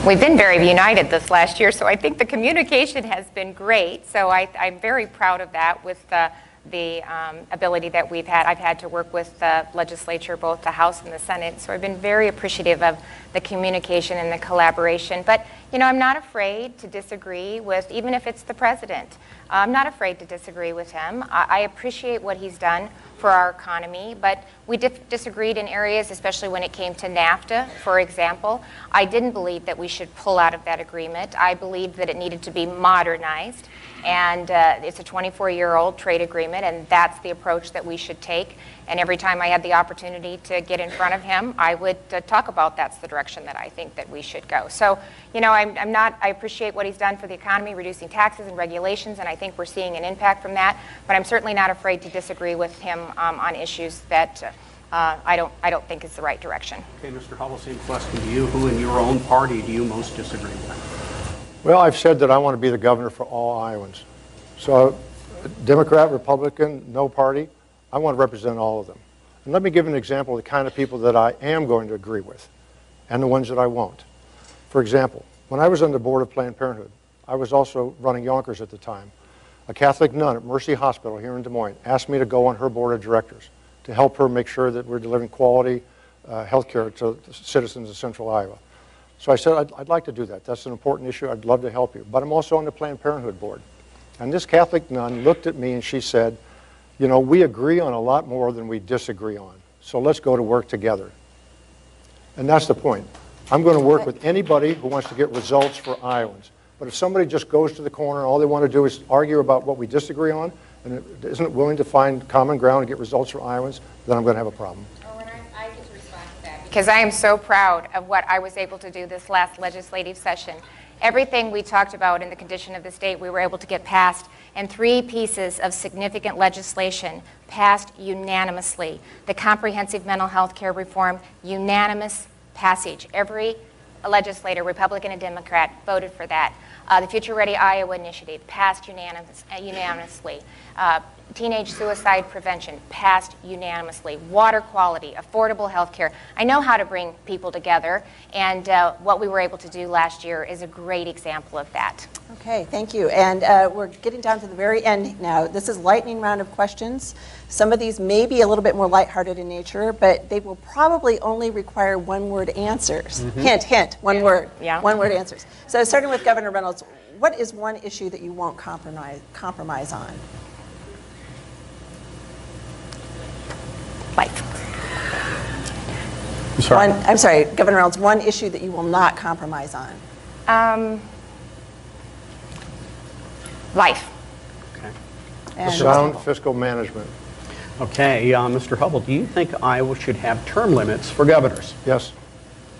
Speaker 5: We've been very united this last year, so I think the communication has been great. So I'm very proud of that with the ability that we've had. I've had to work with the legislature, both the House and the Senate, so I've been very appreciative of the communication and the collaboration. But, you know, I'm not afraid to disagree with, even if it's the president. I'm not afraid to disagree with him. I appreciate what he's done for our economy, but we disagreed in areas, especially when it came to NAFTA, for example. I didn't believe that we should pull out of that agreement. I believed that it needed to be modernized, and it's a 24-year-old trade agreement, and that's the approach that we should take. And every time I had the opportunity to get in front of him, I would talk about that's the direction that I think that we should go. So, you know, I appreciate what he's done for the economy, reducing taxes and regulations, and I think we're seeing an impact from that. But I'm certainly not afraid to disagree with him on issues that I don't think is the right direction.
Speaker 8: Okay, Mr. Hubbell, same question to you. Who in your own party do you most disagree with?
Speaker 6: Well, I've said that I want to be the governor for all Iowans. So, Democrat, Republican, no party, I want to represent all of them. And let me give an example of the kind of people that I am going to agree with and the ones that I won't. For example, when I was on the board of Planned Parenthood, I was also running Yonkers at the time. A Catholic nun at Mercy Hospital here in Des Moines asked me to go on her board of directors to help her make sure that we're delivering quality health care to citizens of Central Iowa. So I said, I'd like to do that. That's an important issue. I'd love to help you. But I'm also on the Planned Parenthood board. And this Catholic nun looked at me and she said, you know, we agree on a lot more than we disagree on. So let's go to work together. And that's the point. I'm going to work with anybody who wants to get results for Iowans. But if somebody just goes to the corner and all they want to do is argue about what we disagree on and isn't willing to find common ground and get results for Iowans, then I'm going to have a problem.
Speaker 5: I get to respond to that because I am so proud of what I was able to do this last legislative session. Everything we talked about in the condition of the state, we were able to get passed, and 3 pieces of significant legislation passed unanimously. The comprehensive mental health care reform, unanimous passage. Every legislator, Republican and Democrat, voted for that. The Future Ready Iowa Initiative passed unanimously. Teenage suicide prevention passed unanimously. Water quality, affordable health care. I know how to bring people together, and what we were able to do last year is a great example of that.
Speaker 9: Okay, thank you. And we're getting down to the very end now. This is lightning round of questions. Some of these may be a little bit more lighthearted in nature, but they will probably only require one-word answers. Hint, hint, one word.
Speaker 5: Yeah.
Speaker 9: One-word answers. So starting with Governor Reynolds, what is one issue that you won't compromise on?
Speaker 5: Life.
Speaker 9: I'm sorry, Governor Reynolds, one issue that you will not compromise on?
Speaker 5: Life.
Speaker 8: Okay.
Speaker 9: And
Speaker 6: sound fiscal management.
Speaker 8: Okay, Mr. Hubbell, do you think Iowa should have term limits for governors?
Speaker 6: Yes.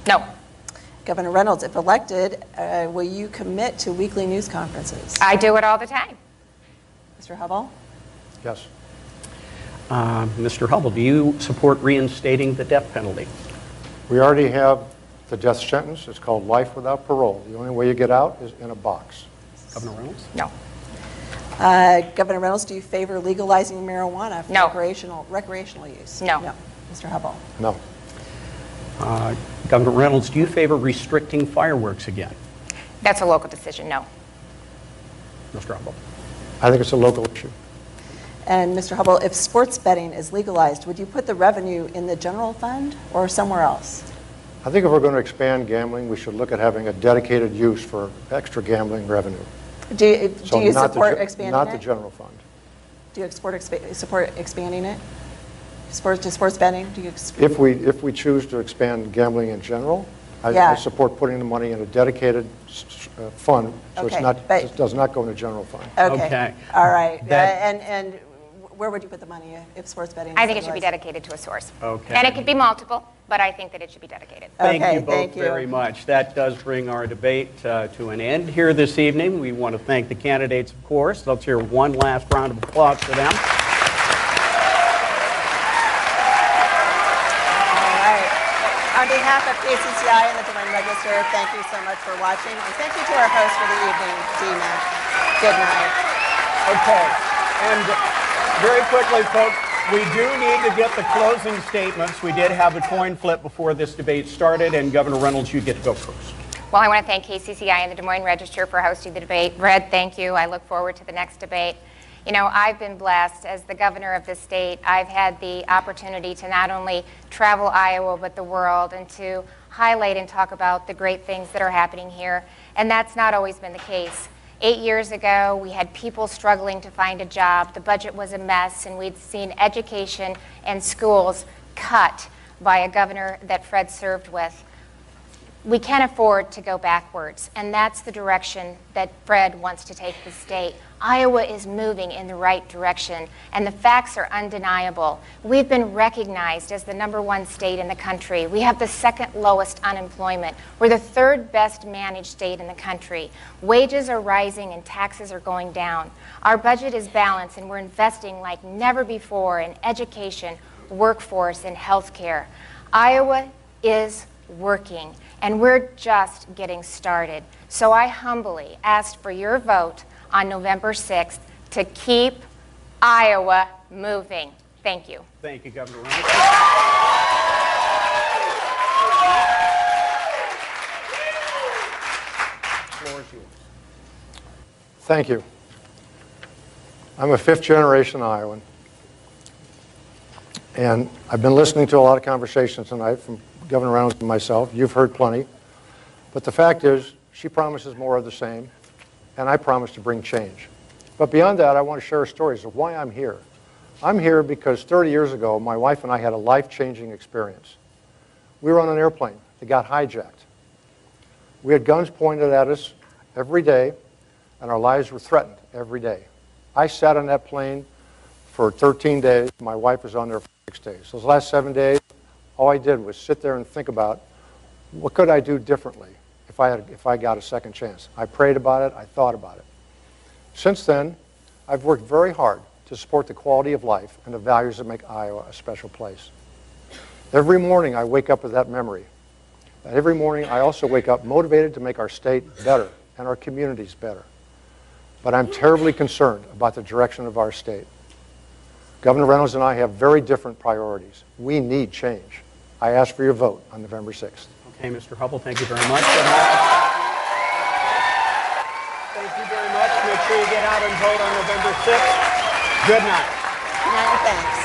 Speaker 5: No.
Speaker 9: Governor Reynolds, if elected, will you commit to weekly news conferences?
Speaker 5: I do it all the time.
Speaker 9: Mr. Hubbell?
Speaker 6: Yes.
Speaker 8: Mr. Hubbell, do you support reinstating the death penalty?
Speaker 6: We already have the death sentence. It's called life without parole. The only way you get out is in a box.
Speaker 8: Governor Reynolds?
Speaker 5: No.
Speaker 9: Governor Reynolds, do you favor legalizing marijuana for recreational use?
Speaker 5: No.
Speaker 9: No. Mr. Hubbell?
Speaker 6: No.
Speaker 8: Governor Reynolds, do you favor restricting fireworks again?
Speaker 5: That's a local decision, no.
Speaker 8: Mr. Hubbell?
Speaker 6: I think it's a local issue.
Speaker 9: And Mr. Hubbell, if sports betting is legalized, would you put the revenue in the general fund or somewhere else?
Speaker 6: I think if we're going to expand gambling, we should look at having a dedicated use for extra gambling revenue.
Speaker 9: Do you support expanding
Speaker 6: not
Speaker 9: it?
Speaker 6: the general fund.
Speaker 9: Do you support expanding it? Sports betting? Do you
Speaker 6: If we choose to expand gambling in general, I support putting the money in a dedicated fund, so it does not go in the general fund.
Speaker 9: Okay. All right. And where would you put the money if sports betting?
Speaker 5: I think it should be dedicated to a source.
Speaker 8: Okay.
Speaker 5: And it could be multiple, but I think that it should be dedicated.
Speaker 8: Thank you both very much. That does bring our debate to an end here this evening. We want to thank the candidates, of course. Let's hear one last round of applause for them.
Speaker 9: On behalf of KCCI and the Des Moines Register, thank you so much for watching, and thank you to our host for the evening, Dina. Good night.
Speaker 8: Okay, and very quickly, folks, we do need to get the closing statements. We did have a coin flip before this debate started, and Governor Reynolds, you get to go first.
Speaker 5: Well, I want to thank KCCI and the Des Moines Register for hosting the debate. Fred, thank you. I look forward to the next debate. You know, I've been blessed as the governor of the state. I've had the opportunity to not only travel Iowa, but the world, and to highlight and talk about the great things that are happening here. And that's not always been the case. 8 years ago, we had people struggling to find a job. The budget was a mess, and we'd seen education and schools cut by a governor that Fred served with. We can't afford to go backwards, and that's the direction that Fred wants to take the state. Iowa is moving in the right direction, and the facts are undeniable. We've been recognized as the #1 state in the country. We have the 2nd lowest unemployment. We're the 3rd best managed state in the country. Wages are rising and taxes are going down. Our budget is balanced, and we're investing like never before in education, workforce, and health care. Iowa is working, and we're just getting started. So I humbly ask for your vote on November 6th to keep Iowa moving. Thank you.
Speaker 8: Thank you, Governor Reynolds. Floor is yours.
Speaker 6: Thank you. I'm a 5th-generation Iowan, and I've been listening to a lot of conversations tonight from Governor Reynolds and myself. You've heard plenty. But the fact is, she promises more of the same, and I promise to bring change. But beyond that, I want to share stories of why I'm here. I'm here because 30 years ago, my wife and I had a life-changing experience. We were on an airplane that got hijacked. We had guns pointed at us every day, and our lives were threatened every day. I sat on that plane for 13 days. My wife was on there for 6 days. Those last 7 days, all I did was sit there and think about what could I do differently if I got a second chance. I prayed about it. I thought about it. Since then, I've worked very hard to support the quality of life and the values that make Iowa a special place. Every morning, I wake up with that memory. And every morning, I also wake up motivated to make our state better and our communities better. But I'm terribly concerned about the direction of our state. Governor Reynolds and I have very different priorities. We need change. I ask for your vote on November 6th.
Speaker 8: Okay, Mr. Hubbell, thank you very much. Thank you very much. Make sure you get out and vote on November 6th. Good night.
Speaker 9: Good night, thanks.